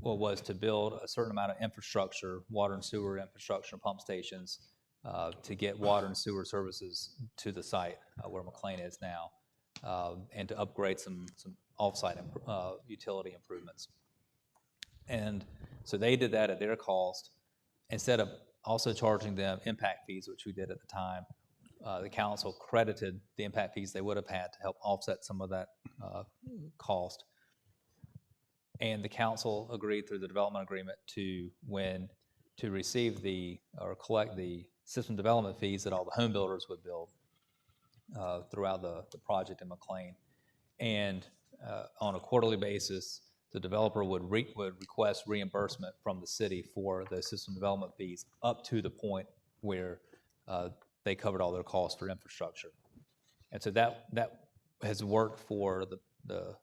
was to build a certain amount of infrastructure, water and sewer infrastructure, pump stations, to get water and sewer services to the site where McLean is now, and to upgrade some off-site utility improvements. And so they did that at their cost. Instead of also charging them impact fees, which we did at the time, the council credited the impact fees they would have had to help offset some of that cost. And the council agreed through the development agreement to receive or collect the system development fees that all the home builders would build throughout the project in McLean. And on a quarterly basis, the developer would request reimbursement from the city for those system development fees up to the point where they covered all their costs for infrastructure. And so that has worked for the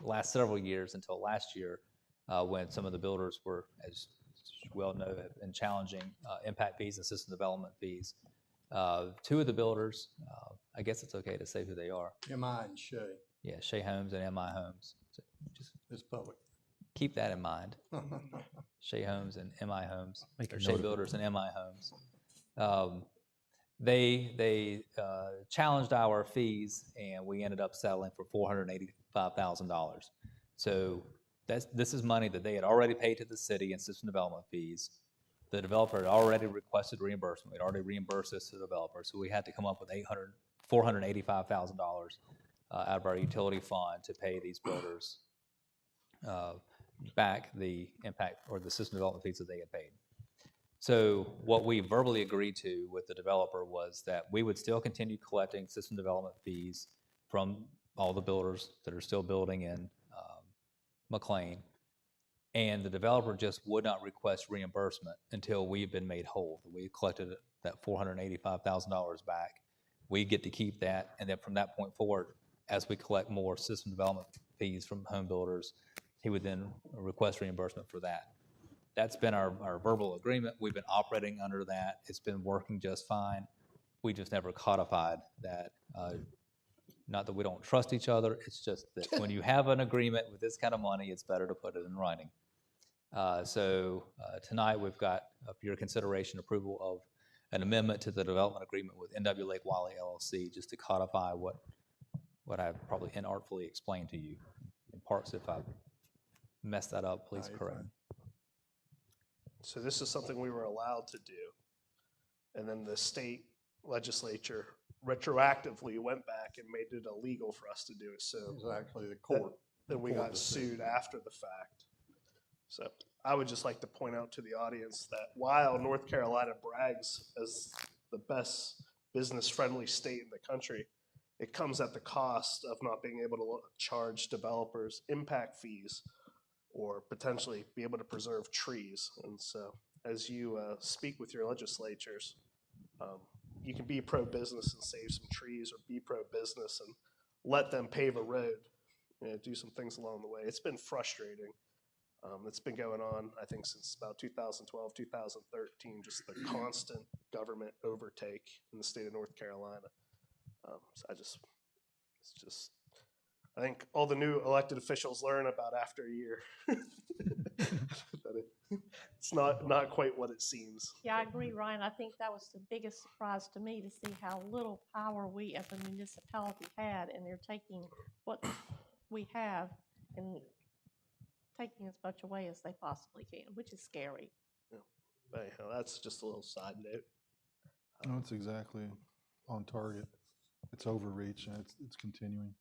last several years until last year, when some of the builders were, as you well know, have been challenging impact fees and system development fees. Two of the builders, I guess it's okay to say who they are. M.I. and Shay, Yeah, Shea Homes and M.I. Homes. So just it's public. keep that in mind. Shea Homes and M.I. Homes, Make a or note Shea of it. Builders and M.I. Homes. They challenged our fees, and we ended up settling for $485,000. So this is money that they had already paid to the city in system development fees. The developer had already requested reimbursement. We'd already reimbursed this to the developer, so we had to come up with $485,000 out of our utility fund to pay these builders back the impact or the system development fees that they had paid. So what we verbally agreed to with the developer was that we would still continue collecting system development fees from all the builders that are still building in McLean. And the developer just would not request reimbursement until we've been made whole. We collected that $485,000 back. We get to keep that, and then from that point forward, as we collect more system development fees from home builders, he would then request reimbursement for that. That's been our verbal agreement. We've been operating under that. It's been working just fine. We just never codified that. Not that we don't trust each other, it's just that when you have an agreement with this kind of money, it's better to put it in writing. So tonight we've got for your consideration approval of an amendment to the development agreement with NW Lake Wiley LLC, just to codify what I've probably inartfully explained to you. In parts, if I've messed that up, please correct me. So this is something we were allowed to do. And then the state legislature retroactively went back and made it illegal for us to do it. So It was actually the court. then we court got decision. sued after the fact. So I would just like to point out to the audience that while North Carolina brags as the best business-friendly state in the country, it comes at the cost of not being able to charge developers impact fees or potentially be able to preserve trees. And so as you speak with your legislatures, you can be pro-business and save some trees, or be pro-business and let them pave a road, do some things along the way. It's been frustrating. It's been going on, I think, since about 2012, 2013, just the constant government overtake in the state of North Carolina. So I think all the new elected officials learn about after a year. That it's not quite what it seems. Yeah, I agree, Ryan. I think that was the biggest surprise to me, to see how little power we as a municipality had, and they're taking what we have and taking as much away as they possibly can, which is scary. But anyhow, that's just a little side note. No, it's exactly on target. It's overreach and it's continuing.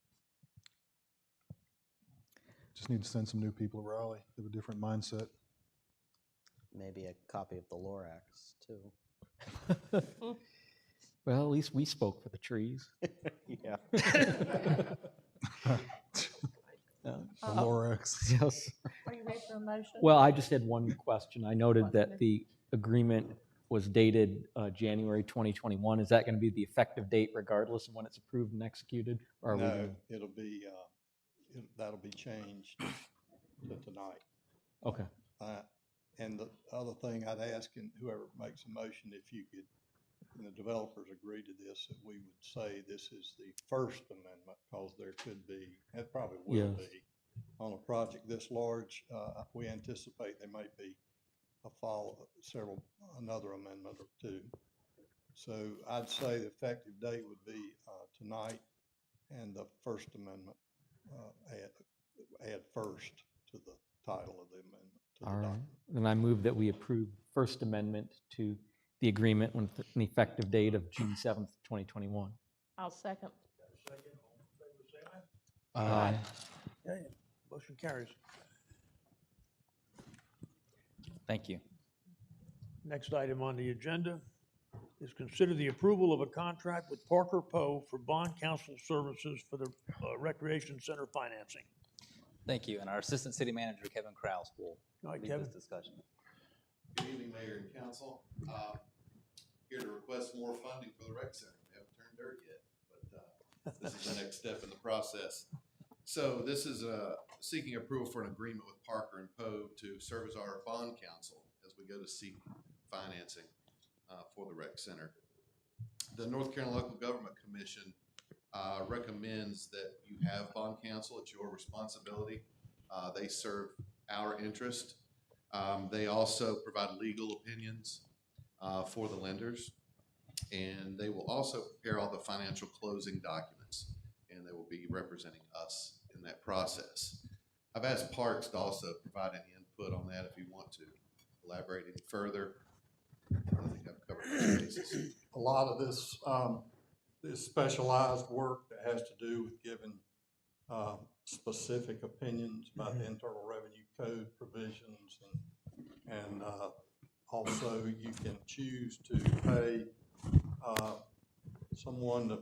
Just need to send some new people to Raleigh, have a different mindset. Maybe a copy of the Lorax, too. Well, at least we spoke for the trees. Yeah. The Lorax. Yes. Are you ready for a motion? Well, I just had one question. I noted that the agreement was dated January 2021. Is that going to be the effective date regardless of when it's approved and executed? Or are we No, gonna- it'll be, that'll be changed to tonight. Okay. And the other thing I'd ask, and whoever makes a motion, if you could, and the developers agree to this, that we would say this is the First Amendment, because there could be, it probably will Yes. be, on a project this large, we anticipate there may be another amendment or two. So I'd say the effective date would be tonight, and the First Amendment, add first to the title of the amendment. All right. Then I move that we approve First Amendment to the agreement with an effective date of June 7th, 2021. I'll second. Aye. Okay, motion carries. Thank you. Next item on the agenda is consider the approval of a contract with Parker Poe for bond counsel services for the Recreation Center financing. Thank you. And our Assistant City Manager, Kevin Kraus, will All right, lead Kevin. this discussion. Good evening, Mayor and Council. Here to request more funding for the rec center. We haven't turned dirt yet, but this is the next step in the process. So this is seeking approval for an agreement with Parker and Poe to serve as our bond counsel as we go to seek financing for the rec center. The North Carolina Local Government Commission recommends that you have bond counsel. It's your responsibility. They serve our interest. They also provide legal opinions for the lenders, and they will also prepare all the financial closing documents, and they will be representing us in that process. I've asked Parks to also provide any input on that if you want to elaborate any further. I think I've covered most bases. A lot of this, this specialized work that has to do with giving specific opinions about the Internal Revenue Code provisions and Also, you can choose to pay someone to,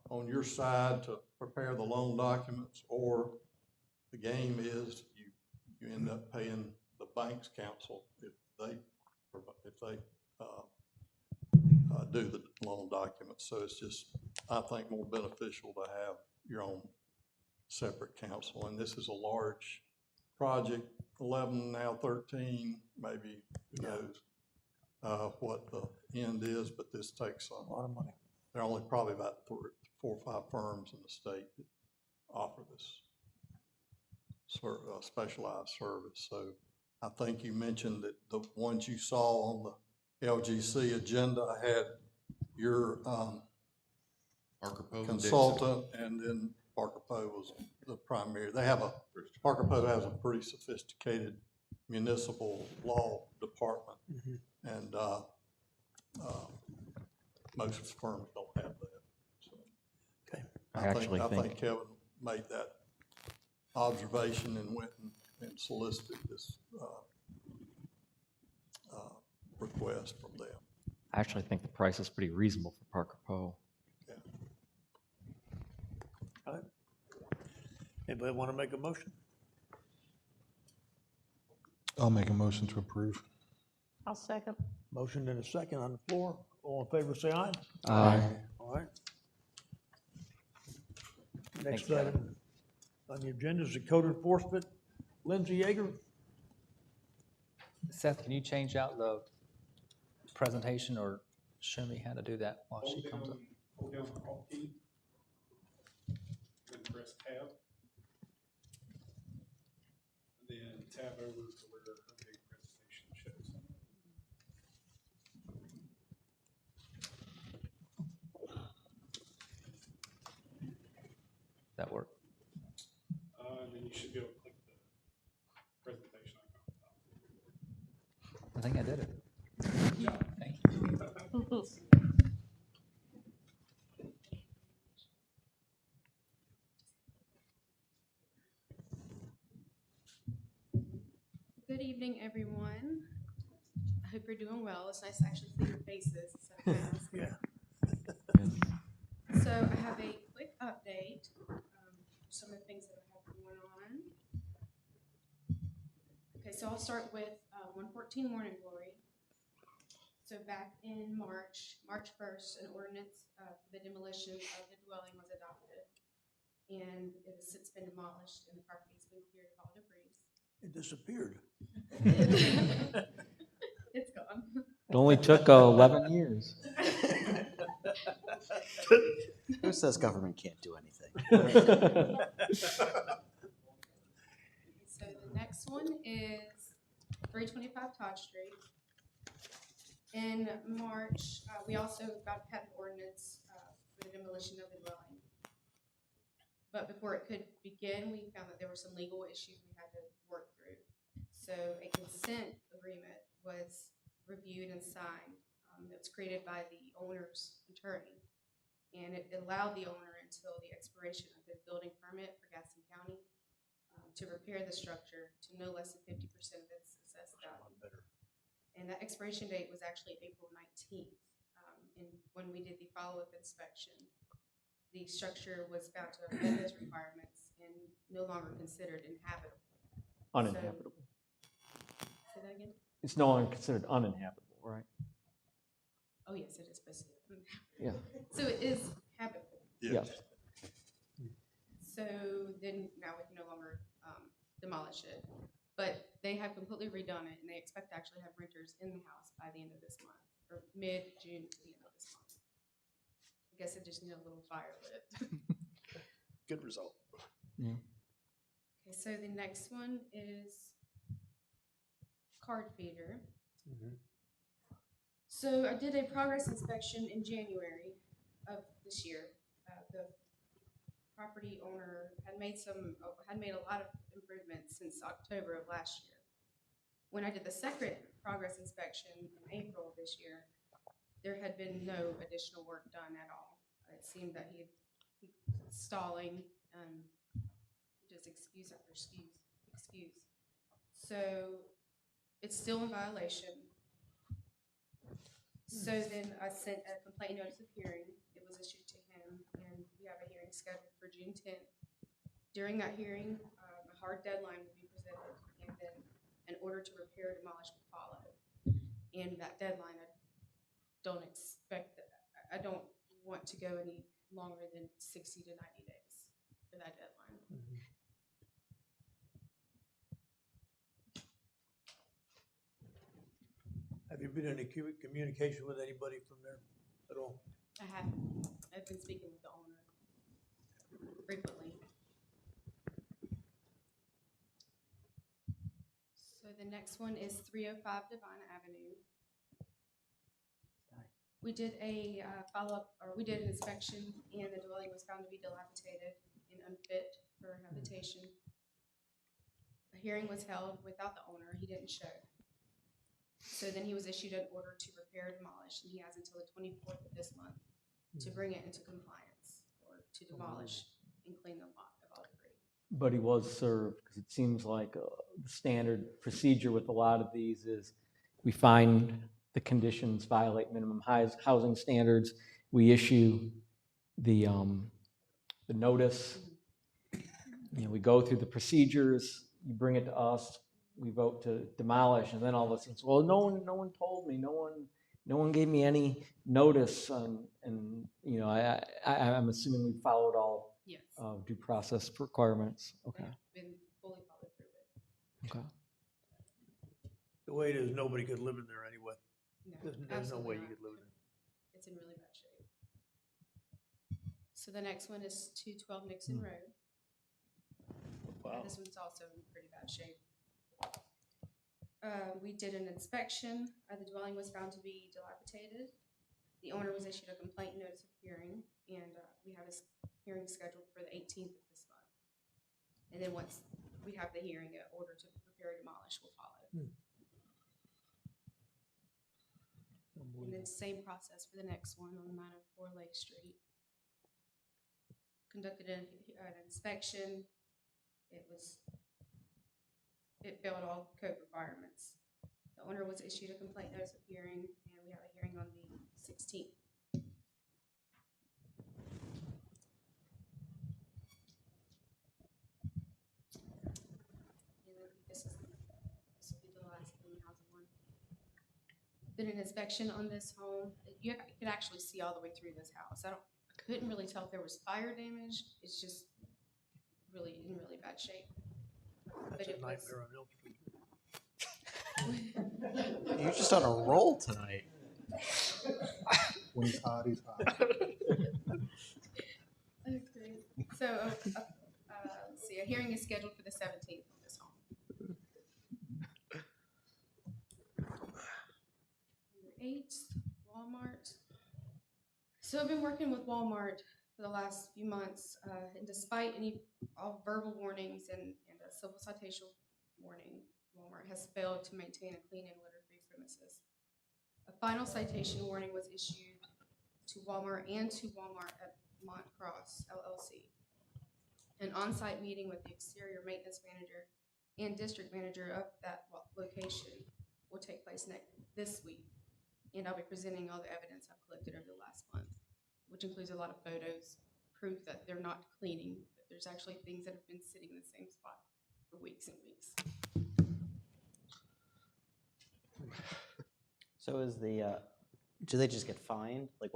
on your side to prepare the loan documents, or the game is you end up paying the bank's counsel if they do the loan documents. So it's just, I think, more beneficial to have your own separate counsel. And this is a large project, 11, now 13, maybe, who knows what the end is, but this takes A lot of money. there are only probably about 4 or 5 firms in the state that offer this specialized service. So I think you mentioned that the ones you saw on the LGC agenda had your Parker Poe and consultant, and then Parker Poe was the primary. Parker Poe has a pretty sophisticated municipal law department, and most firms don't have that. So Okay. I think Kevin made that observation and went and solicited this request from them. I actually think the price is pretty reasonable for Parker Poe. Yeah. All right. Anybody want to make a motion? I'll make a motion to approve. I'll second. Motion and a second on the floor. All in favor, say aye. Aye. All right. Next Thanks, item on the agenda is the code enforcement. Lindsay Yeager. Seth, can you change out the presentation or show me how to do that while she comes up? Hold down the Alt key, then press tab, and then tab over to where her big presentation shows. That work? And then you should be able to click the presentation icon. I think I did it. Good job. Thank you. Good evening, everyone. I hope you're doing well. It's nice to actually see your faces instead of masks. Yeah. So I have a quick update, some of the things that I have going on. Okay, so I'll start with 114 Morning Glory. So back in March 1st, an ordinance for the demolition of the dwelling was adopted. And it has since been demolished and the property's been cleared of all debris. It disappeared. It's gone. It only took 11 years. Who says government can't do anything? So the next one is 325 Todd Street. In March, we also got a patent ordinance for the demolition of the dwelling. But before it could begin, we found that there were some legal issues we had to work through. So a consent agreement was reviewed and signed. It was created by the owner's attorney. And it allowed the owner until the expiration of his building permit for Gaston County to repair the structure to no less than 50% of its assessed value. And that expiration date was actually April 19th. And when we did the follow-up inspection, the structure was found to have met those requirements and no longer considered inhabitable. Uninhabitable. Say that again? It's no longer considered uninhabitable, right? Oh, yes, it is supposed to be uninhabitable. Yeah. So it is habitable. Yes. So then now we can no longer demolish it. But they have completely redone it, and they expect to actually have renters in the house by the end of this month, or mid-June to the end of this month. I guess it just needed a little fire lit. Good result. Yeah. Okay, so the next one is card feeder. So I did a progress inspection in January of this year. The property owner had made a lot of improvements since October of last year. When I did the second progress inspection in April of this year, there had been no additional work done at all. It seemed that he was stalling, just excuse after excuse. So it's still in violation. So then I sent a complaint notice of hearing. It was issued to him, and we have a hearing scheduled for June 10th. During that hearing, a hard deadline will be presented, and then an order to repair or demolish will follow. And that deadline, I don't expect that, I don't want to go any longer than 60 to 90 days for that deadline. Have you been in any communication with anybody from there at all? I've been speaking with the owner frequently. So the next one is 305 Divine Avenue. We did a follow-up, or we did an inspection, and the dwelling was found to be dilapidated and unfit for habitation. A hearing was held without the owner. He didn't show. So then he was issued an order to repair and demolish, and he has until the 24th of this month to bring it into compliance, or to demolish and clean the lot of all debris. But he was served, because it seems like the standard procedure with a lot of these is we find the conditions violate minimum housing standards, we issue the notice, we go through the procedures, you bring it to us, we vote to demolish, and then all of a sudden, well, no one told me, no one gave me any notice, and I'm assuming we followed all Yes. due process requirements. Okay. They've been fully followed through it. Okay. The way it is, nobody could live in there anyway. No, There's no absolutely way you not. could live in there. It's in really bad shape. So the next one is 212 Nixon Road. Wow. This one's also in pretty bad shape. We did an inspection. The dwelling was found to be dilapidated. The owner was issued a complaint notice of hearing, and we have a hearing scheduled for the 18th of this month. And then once we have the hearing, an order to repair and demolish will follow. And then same process for the next one on 904 Lake Street. Conducted an inspection. It failed all code requirements. The owner was issued a complaint notice of hearing, and we have a hearing on the 16th. And then this will be the last housing one. Did an inspection on this home. You could actually see all the way through this house. I couldn't really tell if there was fire damage. It's just really in really bad shape. That's a nightmare on Elm Street. You're just on a roll tonight. When he's hot, he's hot. Okay. So, let's see, a hearing is scheduled for the 17th on this home. Number 8, Walmart. So I've been working with Walmart for the last few months, and despite all verbal warnings and a civil citation warning, Walmart has failed to maintain a clean and litter-free premises. A final citation warning was issued to Walmart and to Walmart at Mont Cross, LLC. An on-site meeting with the exterior maintenance manager and district manager of that location will take place this week. And I'll be presenting all the evidence I've collected over the last month, which includes a lot of photos, proof that they're not cleaning, that there's actually things that have been sitting in the same spot for weeks and weeks. So is do they just get fined? Like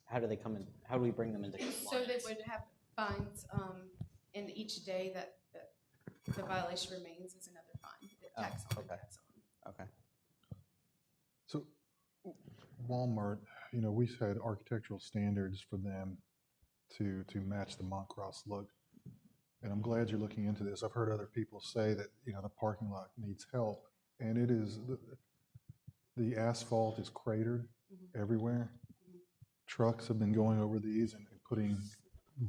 how do they come in, how do we bring them into compliance? So they would have fines, and each day that the violation remains is another fine. The tax on, okay. tax on. Okay. So Walmart, we've had architectural standards for them to match the Mont Cross look. And I'm glad you're looking into this. I've heard other people say that, the parking lot needs help. And it is, the asphalt is cratered everywhere. Trucks have been going over these and putting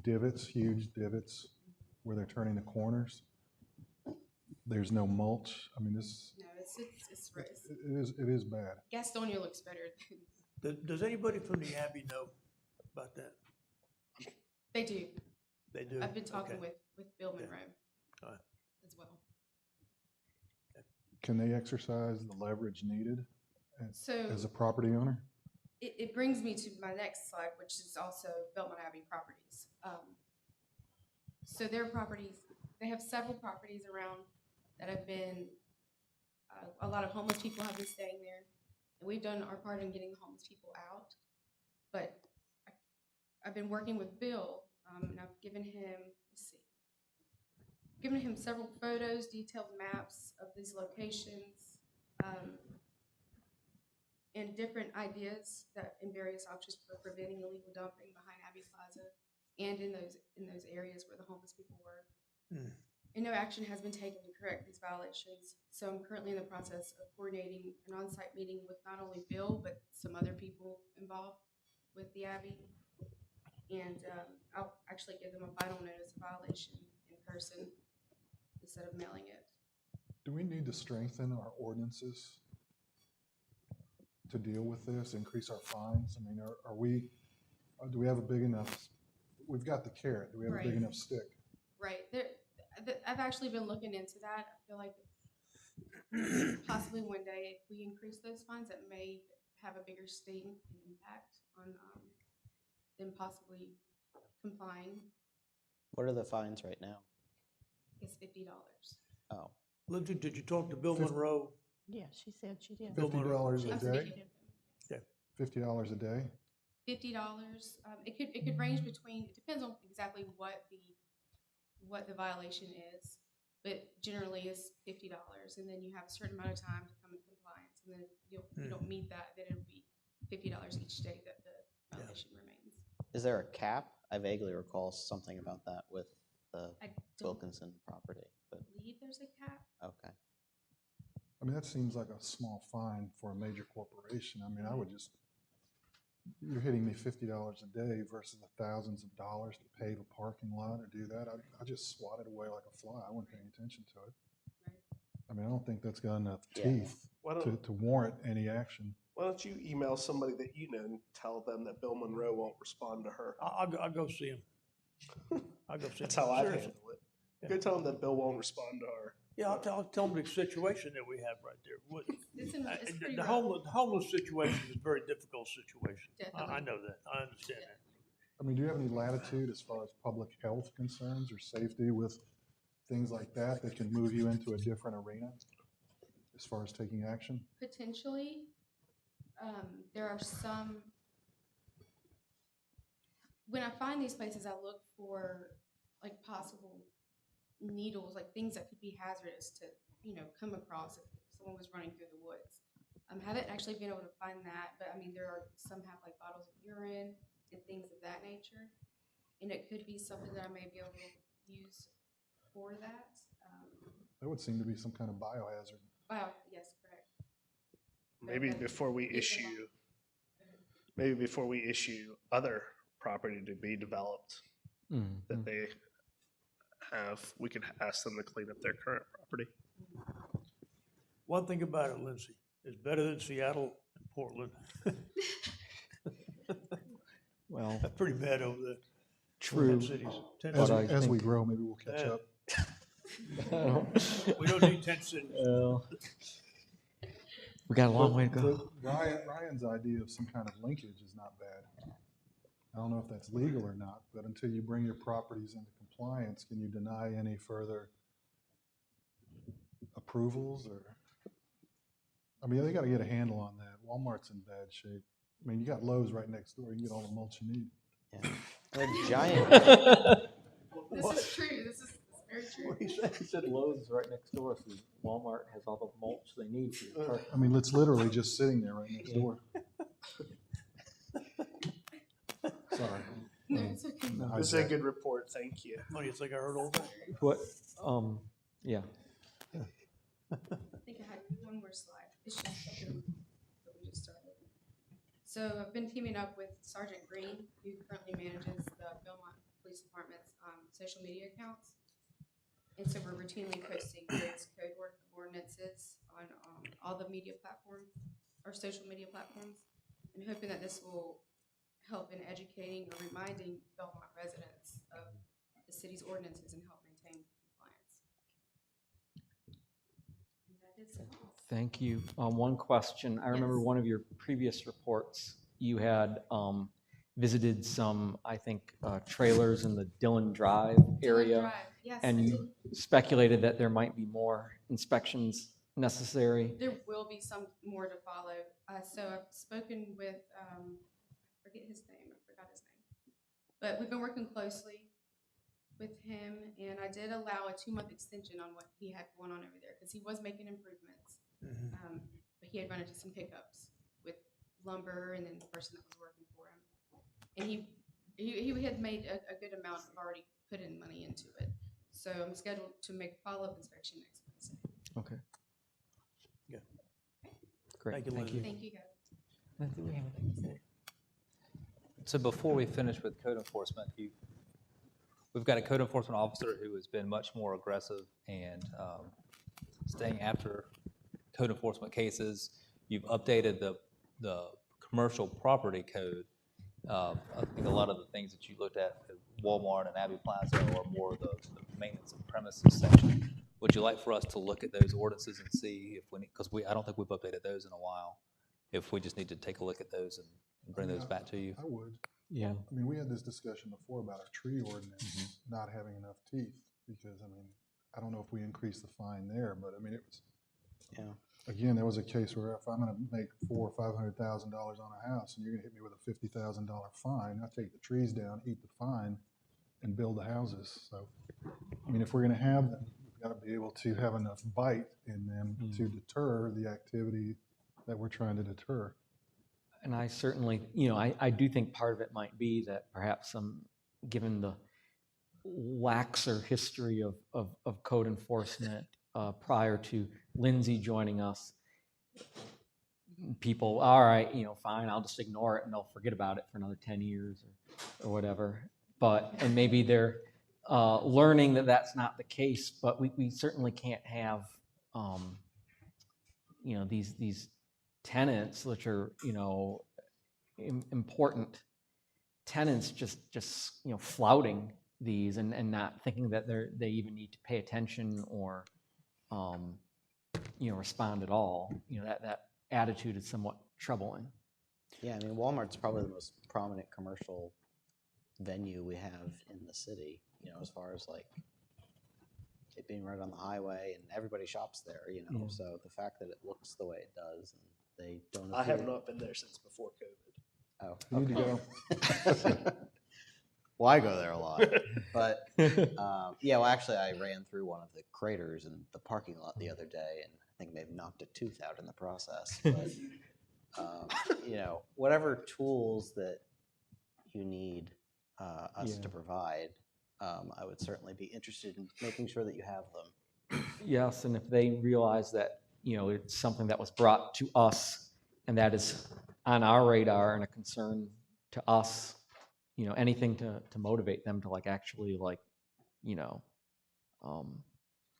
divots, huge divots, where they're turning the corners. There's no mulch. I mean, No, it's it is bad. Gastonia looks better. Does anybody from the Abbey know about that? They do. They do? I've been talking Okay. with Bill Okay. Monroe All right. as well. can they exercise the leverage needed So as a property owner? it brings me to my next slide, which is also Belmont Abbey properties. So their properties, they have several properties around that have been, a lot of homeless people have been staying there. And we've done our part in getting the homeless people out. But I've been working with Bill, and I've given him, given him several photos, detailed maps of these locations, and different ideas that in various options for preventing illegal dumping behind Abbey Plaza and in those areas where the homeless people were. And no action has been taken to correct these violations. So I'm currently in the process of coordinating an on-site meeting with not only Bill, but some other people involved with the Abbey. And I'll actually give them a final notice of violation in person instead of mailing it. Do we need to strengthen our ordinances to deal with this, increase our fines? I mean, do we have a big enough, we've got the carrot, do we have a big Right. enough stick? Right. I've actually been looking into that. I feel like possibly one day if we increase those fines, it may have a bigger sting and impact on them possibly complying. What are the fines right now? It's $50. Oh, Lindsay, did you talk to Bill Monroe? Yeah, she said she did. $50 a I'm day? speaking of them. $50 a day? $50. It could range between. It depends on exactly what the violation is, but generally it's $50, and then you have a certain amount of time to come into compliance, and then if you don't meet that, then it'll be $50 each day that the violation remains. is there a cap? I vaguely recall something about that with the I don't Wilkinson property, but, believe there's a cap. okay. I mean, that seems like a small fine for a major corporation. I mean, I would just, you're hitting me $50 a day versus the thousands of dollars to pave a parking lot or do that. I just swat it away like a fly. I wasn't paying attention to it. Right. I mean, I don't think that's got enough Yeah. teeth Why don't, to warrant any action. why don't you email somebody that you know and tell them that Bill Monroe won't respond to her? I'll go see him. I'll go see him. That's how I Seriously. handle it. Go tell them that Bill won't respond to her. Yeah, I'll tell them the situation that we have right there. It's pretty The rough. homeless situation is a very difficult situation. I Definitely. know that. I understand that. I mean, do you have any latitude as far as public health concerns or safety with things like that that can move you into a different arena as far as taking action? Potentially, there are some. When I find these places, I look for like possible needles, like things that could be hazardous to, come across if someone was running through the woods. Haven't actually been able to find that, but I mean, there are some have like bottles of urine and things of that nature, and it could be something that I may be able to use for that. That would seem to be some kind of biohazard. Wow, yes, correct. Maybe before we issue other property to be developed that they have, we could ask them to clean up their current property. One thing about it, Lindsay, it's better than Seattle and Portland. Well, That's pretty bad over there. true. 10 cities. 10 As, cities. as we grow, maybe we'll catch Yeah. up. We don't need 10 cities. Well, we got a long way to go. But Ryan's idea of some kind of linkage is not bad. I don't know if that's legal or not, but until you bring your properties into compliance, can you deny any further approvals or? I mean, they got to get a handle on that. Walmart's in bad shape. I mean, you got Lowe's right next door. You can get all the mulch you need. Yeah. And a giant, This is true. This is very true. What do you say? He said Lowe's is right next door, so Walmart has all the mulch they need for their I mean, it's literally just sitting there right next door. Sorry. No, it's okay. No, This is a good report, thank you. What do you think I heard all that? What, yeah. I think I had one more slide. It's just something that we just started. So I've been teaming up with Sergeant Green, who currently manages the Belmont Police Department's social media accounts. And so we're routinely posting Greg's code work ordinances on all the media platforms, or social media platforms, and hoping that this will help in educating or reminding Belmont residents of the city's ordinances and help maintain compliance. And that is awesome. Thank you. One question. I remember Yes. one of your previous reports, you had visited some, I think, trailers in the Dillon Drive area. Drive, yes. And I you speculated that there might be more inspections necessary. There will be some more to follow. So I've spoken with, I forgot his name. But we've been working closely with him, and I did allow a 2-month extension on what he had going on over there, because he was making improvements. But he had run into some hiccups with lumber and then the person that was working for him. And he had made a good amount, already put in money into it. So I'm scheduled to make a follow-up inspection next Wednesday. Okay. Yeah. Great. Thank you, Thank you. Thank you, guys. I think we have anything to say. So before we finish with code enforcement, we've got a code enforcement officer who has been much more aggressive and staying after code enforcement cases. You've updated the commercial property code. I think a lot of the things that you looked at Walmart and Abbey Plaza are more the maintenance of premises section. Would you like for us to look at those ordinances and see if we need, because I don't think we've updated those in a while, if we just need to take a look at those and bring those back to you? I would. Yeah. I mean, we had this discussion before about our tree ordinance not having enough teeth, because, I mean, I don't know if we increased the fine there, but I mean, it was, again, there was a case where if I'm gonna make $400,000 or $500,000 on a house and you're gonna hit me with a $50,000 fine, I take the trees down, eat the fine, and build the houses. So, I mean, if we're gonna have them, we've gotta be able to have enough bite in them to deter the activity that we're trying to deter. And I certainly, I do think part of it might be that perhaps given the laxer history of code enforcement prior to Lindsay joining us, people, all right, fine, I'll just ignore it and they'll forget about it for another 10 years or whatever. And maybe they're learning that that's not the case, but we certainly can't have, these tenants, which are, important tenants, just flouting these and not thinking that they even need to pay attention or, respond at all. That attitude is somewhat troubling. Yeah, I mean, Walmart's probably the most prominent commercial venue we have in the city, as far as like it being right on the highway and everybody shops there, so the fact that it looks the way it does and they don't. I have not been there since before COVID. Oh, You need to go. Well, I go there a lot, but well, actually, I ran through one of the craters in the parking lot the other day, and I think maybe knocked a tooth out in the process. But whatever tools that you need us to provide, I would certainly be interested in making sure that you have them. Yes, and if they realize that, it's something that was brought to us and that is on our radar and a concern to us, anything to motivate them to actually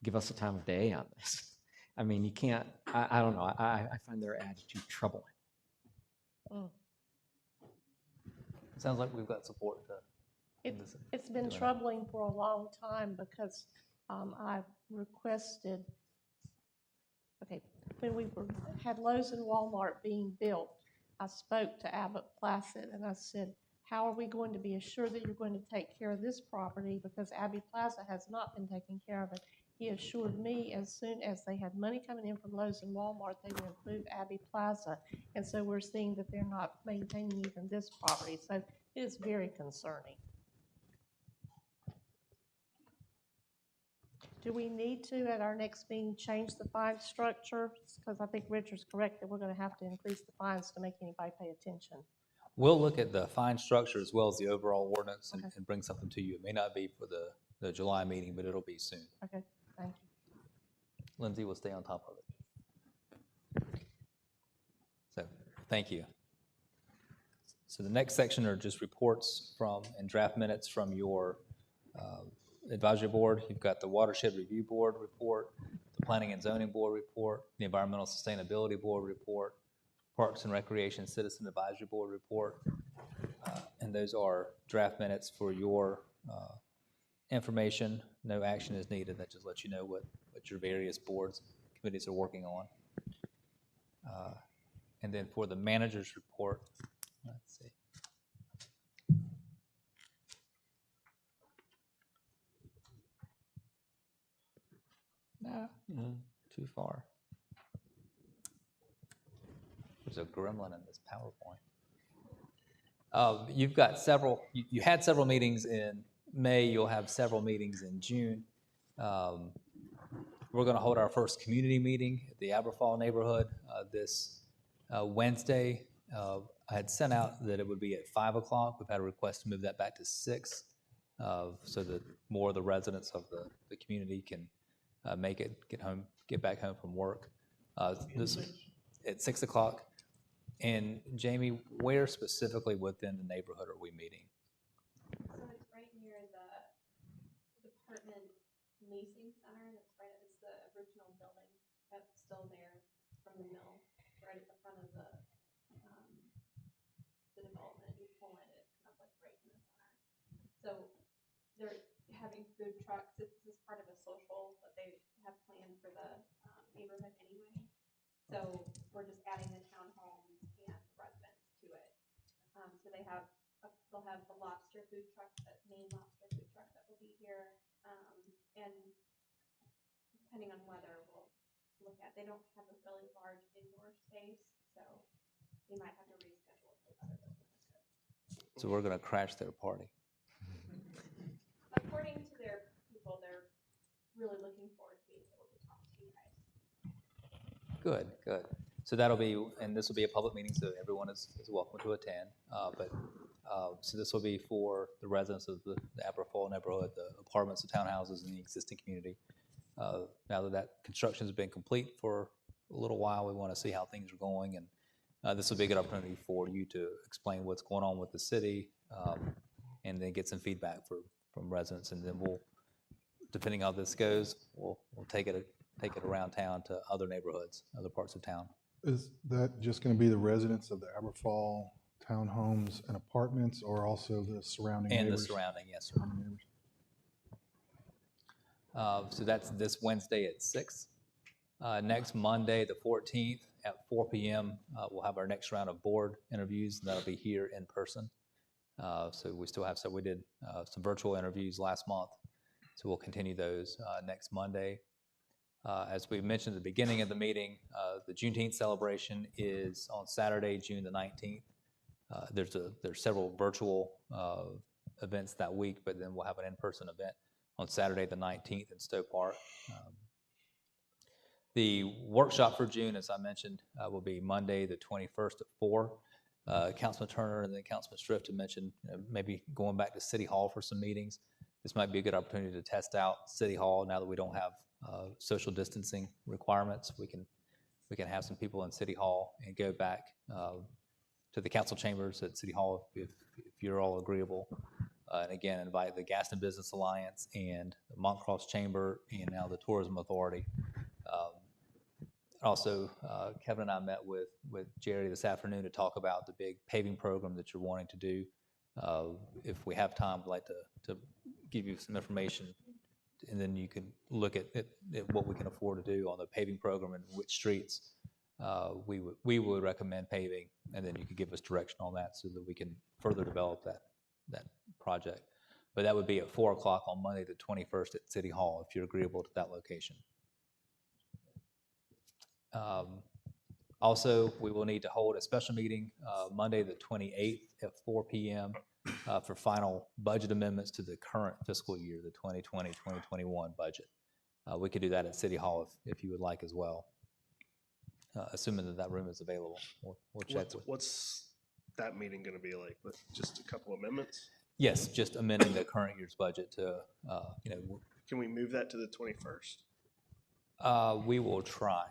give us a time of day on this. I mean, you can't, I don't know, I find their attitude troubling. Sounds like we've got support. It's been troubling for a long time because I've requested, when we had Lowe's and Walmart being built, I spoke to Abbott Placid and I said, how are we going to be assured that you're going to take care of this property, because Abbey Plaza has not been taking care of it. He assured me as soon as they had money coming in from Lowe's and Walmart, they would improve Abbey Plaza. And so we're seeing that they're not maintaining even this property. So it is very concerning. Do we need to, at our next meeting, change the fine structure? Because I think Richard's correct that we're going to have to increase the fines to make anybody pay attention. We'll look at the fine structure as well as the overall ordinance and bring something to you. It may not be for the July meeting, but it'll be soon. Okay, thank you. Lindsay will stay on top of it. So, thank you. So the next section are just reports from and draft minutes from your advisory board. You've got the Watershed Review Board report, the Planning and Zoning Board report, the Environmental Sustainability Board report, Parks and Recreation Citizen Advisory Board report, and those are draft minutes for your information. No action is needed. That just lets you know what your various boards committees are working on. And then for the manager's report, let's see. No, too far. There's a gremlin in this PowerPoint. You've got several, you had several meetings in May, you'll have several meetings in June. We're going to hold our first community meeting at the Aberfall neighborhood this Wednesday. I had sent out that it would be at 5 o'clock. We've had a request to move that back to 6 so that more of the residents of the community can make it, get back home from work. This at 6 o'clock. And Jamie, where specifically within the neighborhood are we meeting? So it's right near the Department Leasing Center. It's the original building that's still there from the mill, right at the front of the development. You pull in it, kind of like right in the center. So they're having food trucks. This is part of a social that they have planned for the neighborhood anyway. So we're just adding the townhomes and residents to it. So they'll have the lobster food truck, that main lobster food truck that will be here. And depending on weather, we'll look at, they don't have a really large indoor space, so they might have to reschedule if the weather doesn't look good. So we're going to crash their party. According to their people, they're really looking forward to being able to talk to you guys. Good, good. So that'll be, and this will be a public meeting, so everyone is welcome to attend. So this will be for the residents of the Aberfall neighborhood, the apartments, the townhouses, and the existing community. Now that construction has been complete for a little while, we want to see how things are going, and this will be a good opportunity for you to explain what's going on with the city, and then get some feedback from residents, and then we'll, depending on how this goes, we'll take it around town to other neighborhoods, other parts of town. Is that just going to be the residents of the Aberfall townhomes and apartments, or also the surrounding neighbors? And the surrounding, yes, sir. So that's this Wednesday at 6. Next Monday, the 14th at 4 p.m., we'll have our next round of board interviews, and that'll be here in person. So we still have, so we did some virtual interviews last month, so we'll continue those next Monday. As we mentioned at the beginning of the meeting, the Juneteenth celebration is on Saturday, June the 19th. There's several virtual events that week, but then we'll have an in-person event on Saturday the 19th in Stowe Park. The workshop for June, as I mentioned, will be Monday the 21st at 4. Councilman Turner and then Councilman Strift had mentioned maybe going back to City Hall for some meetings. This might be a good opportunity to test out City Hall now that we don't have social distancing requirements. We can have some people in City Hall and go back to the council chambers at City Hall if you're all agreeable. And again, invite the Gaston Business Alliance and the Montcross Chamber and now the Tourism Authority. Also, Kevin and I met with Jerry this afternoon to talk about the big paving program that you're wanting to do. If we have time, I'd like to give you some information, and then you can look at what we can afford to do on the paving program and which streets we would recommend paving, and then you could give us direction on that so that we can further develop that project. But that would be at 4 o'clock on Monday the 21st at City Hall if you're agreeable to that location. Also, we will need to hold a special meeting Monday the 28th at 4 p.m. For final budget amendments to the current fiscal year, the 2020-2021 budget. We could do that at City Hall if you would like as well, assuming that room is available. We'll check. What's that meeting going to be like? With just a couple amendments? Yes, just amending the current year's budget to, Can we move that to the 21st? we will try.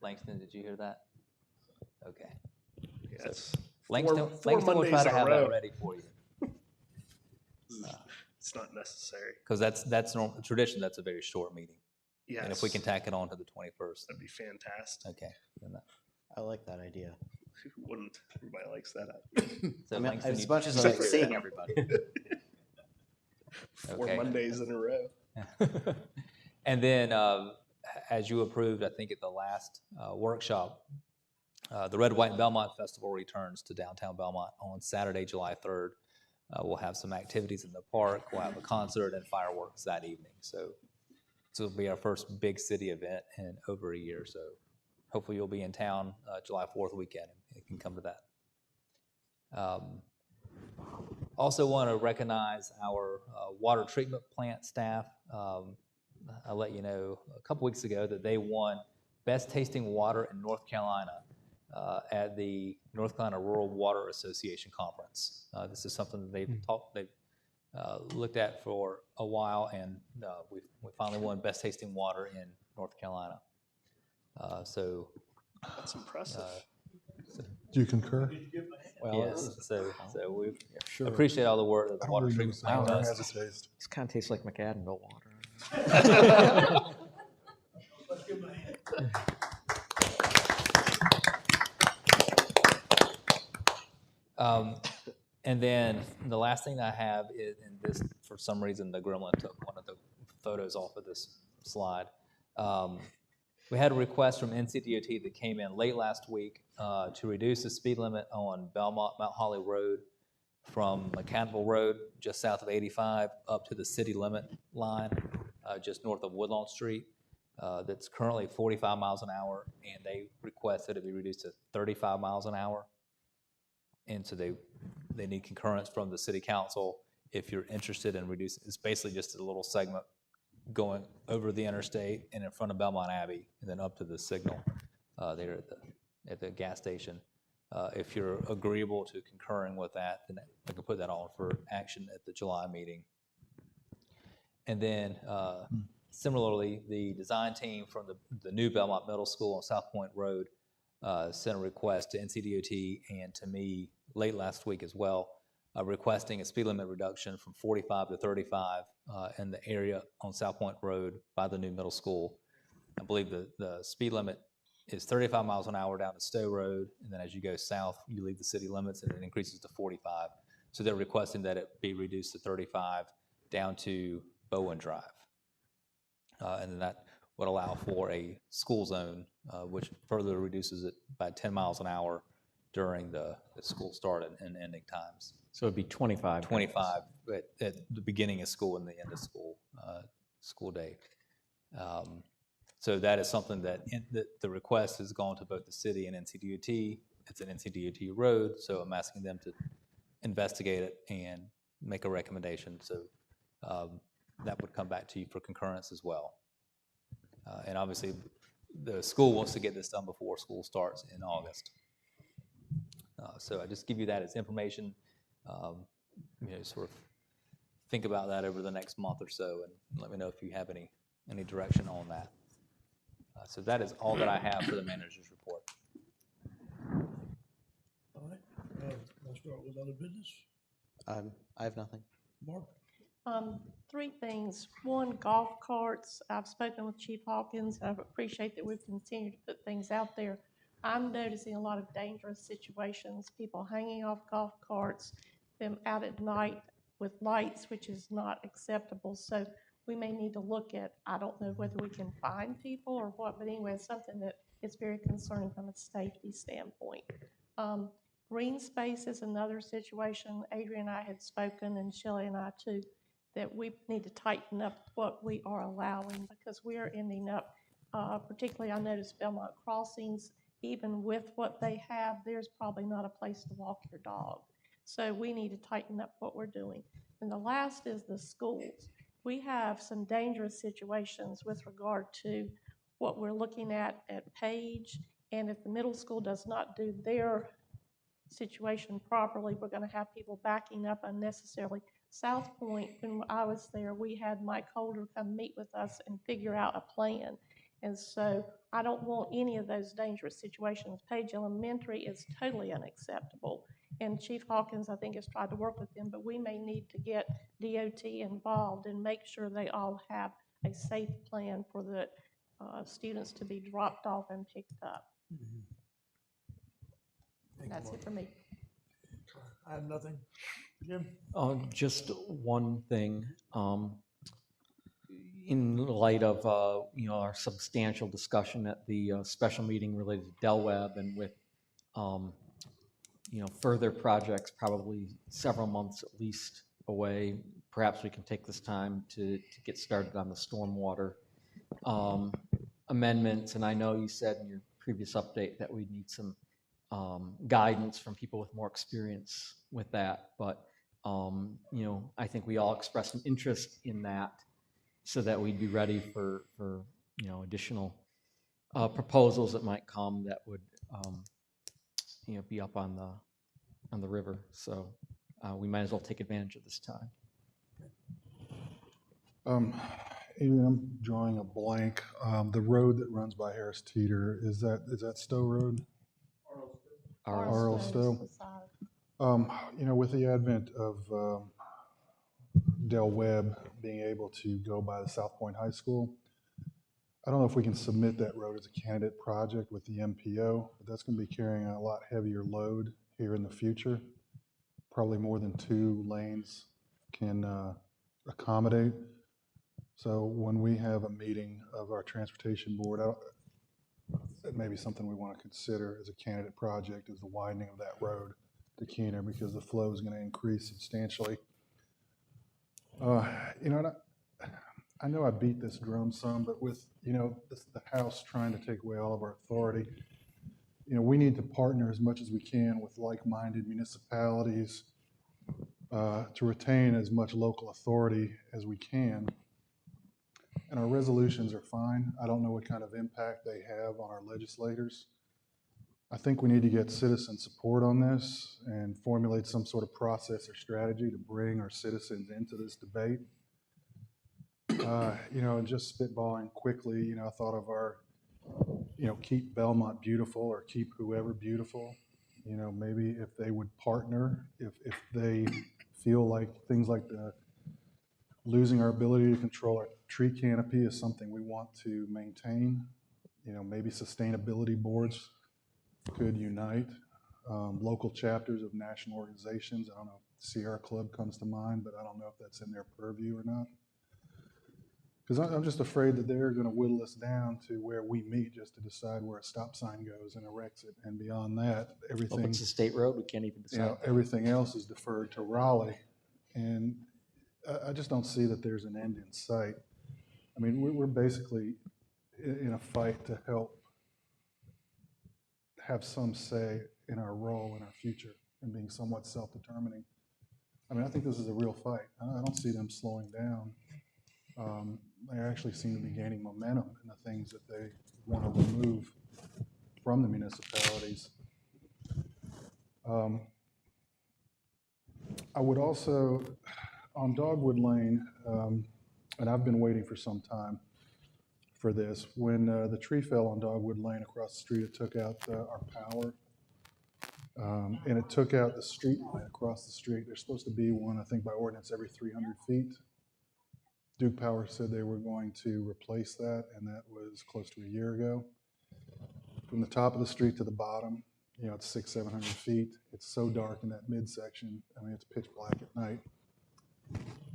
Langston, did you hear that? Okay. Yeah, that's Langston will try Mondays to in a have row. that ready for you. It's not necessary. Because that's normal tradition. That's a very short meeting. Yes. And if we can tack it on to the 21st. That'd be fantastic. Okay. Then I like that idea. Who wouldn't? Everybody likes that. so I mean, Langston, as you- much as I like seeing everybody. 4 Mondays in a row. And then as you approved, I think at the last workshop, the Red, White, and Belmont Festival returns to downtown Belmont on Saturday, July 3rd. We'll have some activities in the park. We'll have a concert and fireworks that evening. So this will be our first big city event in over a year. So hopefully you'll be in town July 4th weekend and you can come to that. Also want to recognize our water treatment plant staff. I'll let you know a couple weeks ago that they won Best Tasting Water in North Carolina at the North Carolina Rural Water Association Conference. This is something that they've looked at for a while, and we finally won Best Tasting Water in North Carolina. So That's impressive. Do you concur? Well, yes, so we Sure. appreciate all the work that I the don't water really treatment understand plant how it does. has a taste. This kind of tastes like McAdenville water. Let's give them a hand. And then the last thing I have is, and this, for some reason, the gremlin took one of the photos off of this slide. We had a request from NCDOT that came in late last week to reduce the speed limit on Belmont, Mount Holly Road from McCannville Road, just south of 85, up to the city limit line, just north of Woodlawn Street. That's currently 45 miles an hour, and they requested it be reduced to 35 miles an hour. And so they need concurrence from the city council if you're interested in reducing. It's basically just a little segment going over the interstate and in front of Belmont Abbey, and then up to the signal there at the gas station. If you're agreeable to concurring with that, then I can put that on for action at the July meeting. And then similarly, the design team from the new Belmont Middle School on South Point Road sent a request to NCDOT and to me late last week as well, requesting a speed limit reduction from 45 to 35 in the area on South Point Road by the new middle school. I believe the speed limit is 35 miles an hour down to Stowe Road, and then as you go south, you leave the city limits and it increases to 45. So they're requesting that it be reduced to 35 down to Bowen Drive. And then that would allow for a school zone, which further reduces it by 10 miles an hour during the school start and ending times. So it'd be 25. 25 at the beginning of school and the end of school day. So that is something that the request has gone to both the city and NCDOT. It's an NCDOT road, so I'm asking them to investigate it and make a recommendation. So that would come back to you for concurrence as well. And obviously, the school wants to get this done before school starts in August. So I just give you that as information. Sort of think about that over the next month or so, and let me know if you have any direction on that. So that is all that I have for the manager's report. All right, we'll start with other business. I have nothing. Mark? Three things. One, golf carts. I've spoken with Chief Hawkins. I appreciate that we've continued to put things out there. I'm noticing a lot of dangerous situations, people hanging off golf carts, them out at night with lights, which is not acceptable. So we may need to look at, I don't know whether we can fine people or what, but anyway, it's something that is very concerning from a safety standpoint. Green space is another situation. Adrian and I had spoken, and Shelley and I too, that we need to tighten up what we are allowing because we are ending up, particularly I noticed Belmont Crossings, even with what they have, there's probably not a place to walk your dog. So we need to tighten up what we're doing. And the last is the schools. We have some dangerous situations with regard to what we're looking at Page, and if the middle school does not do their situation properly, we're going to have people backing up unnecessarily. South Point, when I was there, we had Mike Holder come meet with us and figure out a plan. And so I don't want any of those dangerous situations. Page Elementary is totally unacceptable. And Chief Hawkins, I think, has tried to work with them, but we may need to get DOT involved and make sure they all have a safe plan for the students to be dropped off and picked up. That's it for me. I have nothing. Jim? Just one thing. in light of, our substantial discussion at the special meeting related to Del Webb and with, further projects probably several months at least away, perhaps we can take this time to get started on the stormwater amendments. And I know you said in your previous update that we need some guidance from people with more experience with that. But, I think we all expressed an interest in that so that we'd be ready for additional proposals that might come that would, be up on the river. So we might as well take advantage of this time. Adrian, I'm drawing a blank. The road that runs by Harris Teeter, is that Stowe Road? R.L. Stowe. With the advent of Del Webb being able to go by the South Point High School, I don't know if we can submit that road as a candidate project with the MPO, but that's going to be carrying a lot heavier load here in the future. Probably more than 2 lanes can accommodate. So when we have a meeting of our transportation board, it may be something we want to consider as a candidate project, is the widening of that road to Keener, because the flow is going to increase substantially. I know I beat this drum some, but with the House trying to take away all of our authority, we need to partner as much as we can with like-minded municipalities to retain as much local authority as we can. And our resolutions are fine. I don't know what kind of impact they have on our legislators. I think we need to get citizen support on this and formulate some sort of process or strategy to bring our citizens into this debate. And just spitballing quickly, I thought of our, keep Belmont beautiful or keep whoever beautiful. Maybe if they would partner, if they feel like things like losing our ability to control our tree canopy is something we want to maintain. Maybe sustainability boards could unite. Local chapters of national organizations. I don't know if Sierra Club comes to mind, but I don't know if that's in their purview or not. Because I'm just afraid that they're going to whittle us down to where we meet just to decide where a stop sign goes and erects it. And beyond that, everything. If it's a state road, we can't even decide. Everything else is deferred to Raleigh. And I just don't see that there's an end in sight. I mean, we're basically in a fight to help have some say in our role in our future and being somewhat self-determining. I mean, I think this is a real fight. I don't see them slowing down. They actually seem to be gaining momentum in the things that they want to remove from the municipalities. I would also, on Dogwood Lane, and I've been waiting for some time for this, when the tree fell on Dogwood Lane across the street, it took out our power, and it took out the street line across the street. There's supposed to be one, I think by ordinance, every 300 feet. Duke Power said they were going to replace that, and that was close to a year ago. From the top of the street to the bottom, it's 600-700 feet. It's so dark in that midsection. I mean, it's pitch black at night.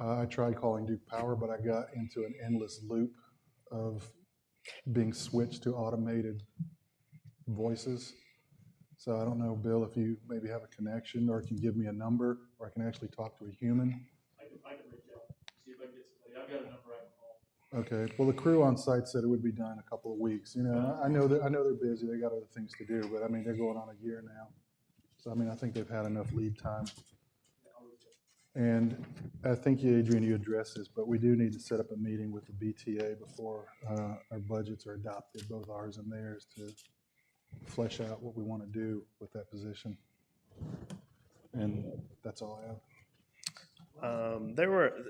I tried calling Duke Power, but I got into an endless loop of being switched to automated voices. So I don't know, Bill, if you maybe have a connection or can give me a number, or I can actually talk to a human. I can reach out, see if I can get somebody. I've got a number I can call. Okay. Well, the crew on site said it would be done in a couple of weeks. I know they're busy. They got other things to do, but I mean, they're going on a year now. So I mean, I think they've had enough lead time. And I think, Adrian, you addressed this, but we do need to set up a meeting with the BTA before our budgets are adopted, both ours and theirs, to flesh out what we want to do with that position. And that's all I have.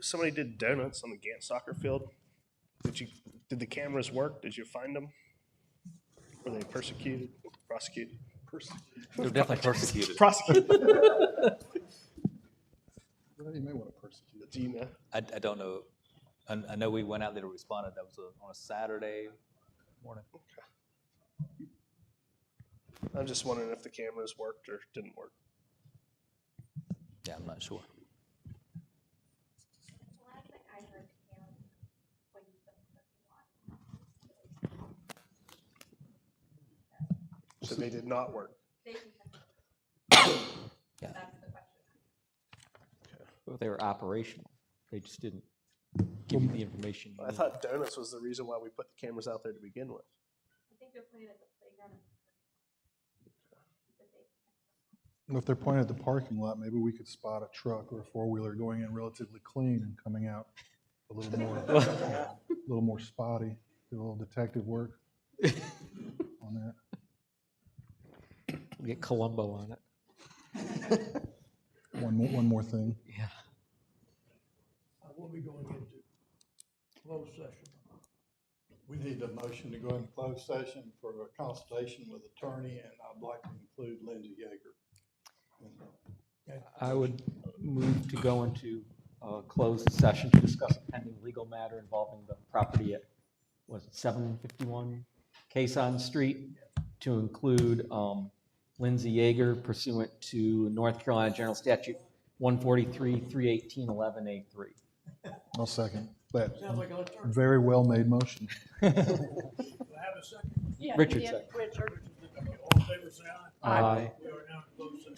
Somebody did donuts on the Gant soccer field. Did the cameras work? Did you find them? Were they prosecuted? They're definitely persecuted. Prosecuted. Well, you may want to persecute. Do you know? I don't know. I know we went out there to respond. That was on a Saturday morning. Okay. I'm just wondering if the cameras worked or didn't work. Yeah, I'm not sure. The last thing I heard, when the So they did not work. They can Yeah. That's the question. Well, they were operational. They just didn't give you the information. you I needed. thought donuts was the reason why we put the cameras out there to begin with. I think they're playing at the playground. If they're pointing at the parking lot, maybe we could spot a truck or a four-wheeler going in relatively clean and coming out a little more spotty, do a little detective work on that. We'll get Columbo on it. One more thing. Yeah. We'll be going into closed session. We need a motion to go into closed session for a consultation with attorney, and I'd like to include Lindsay Yeager. I would move to go into closed session to discuss a pending legal matter involving the property at, was it 751 Todd Street, to include Lindsay Yeager pursuant to North Carolina General Statute 143, 318, 11A3. I'll second that. Sounds like an attorney. Very well-made motion. Do I have a second? Yeah, Richard yeah, said. Richard. All in favor, say aye. Aye. We are now in closed session.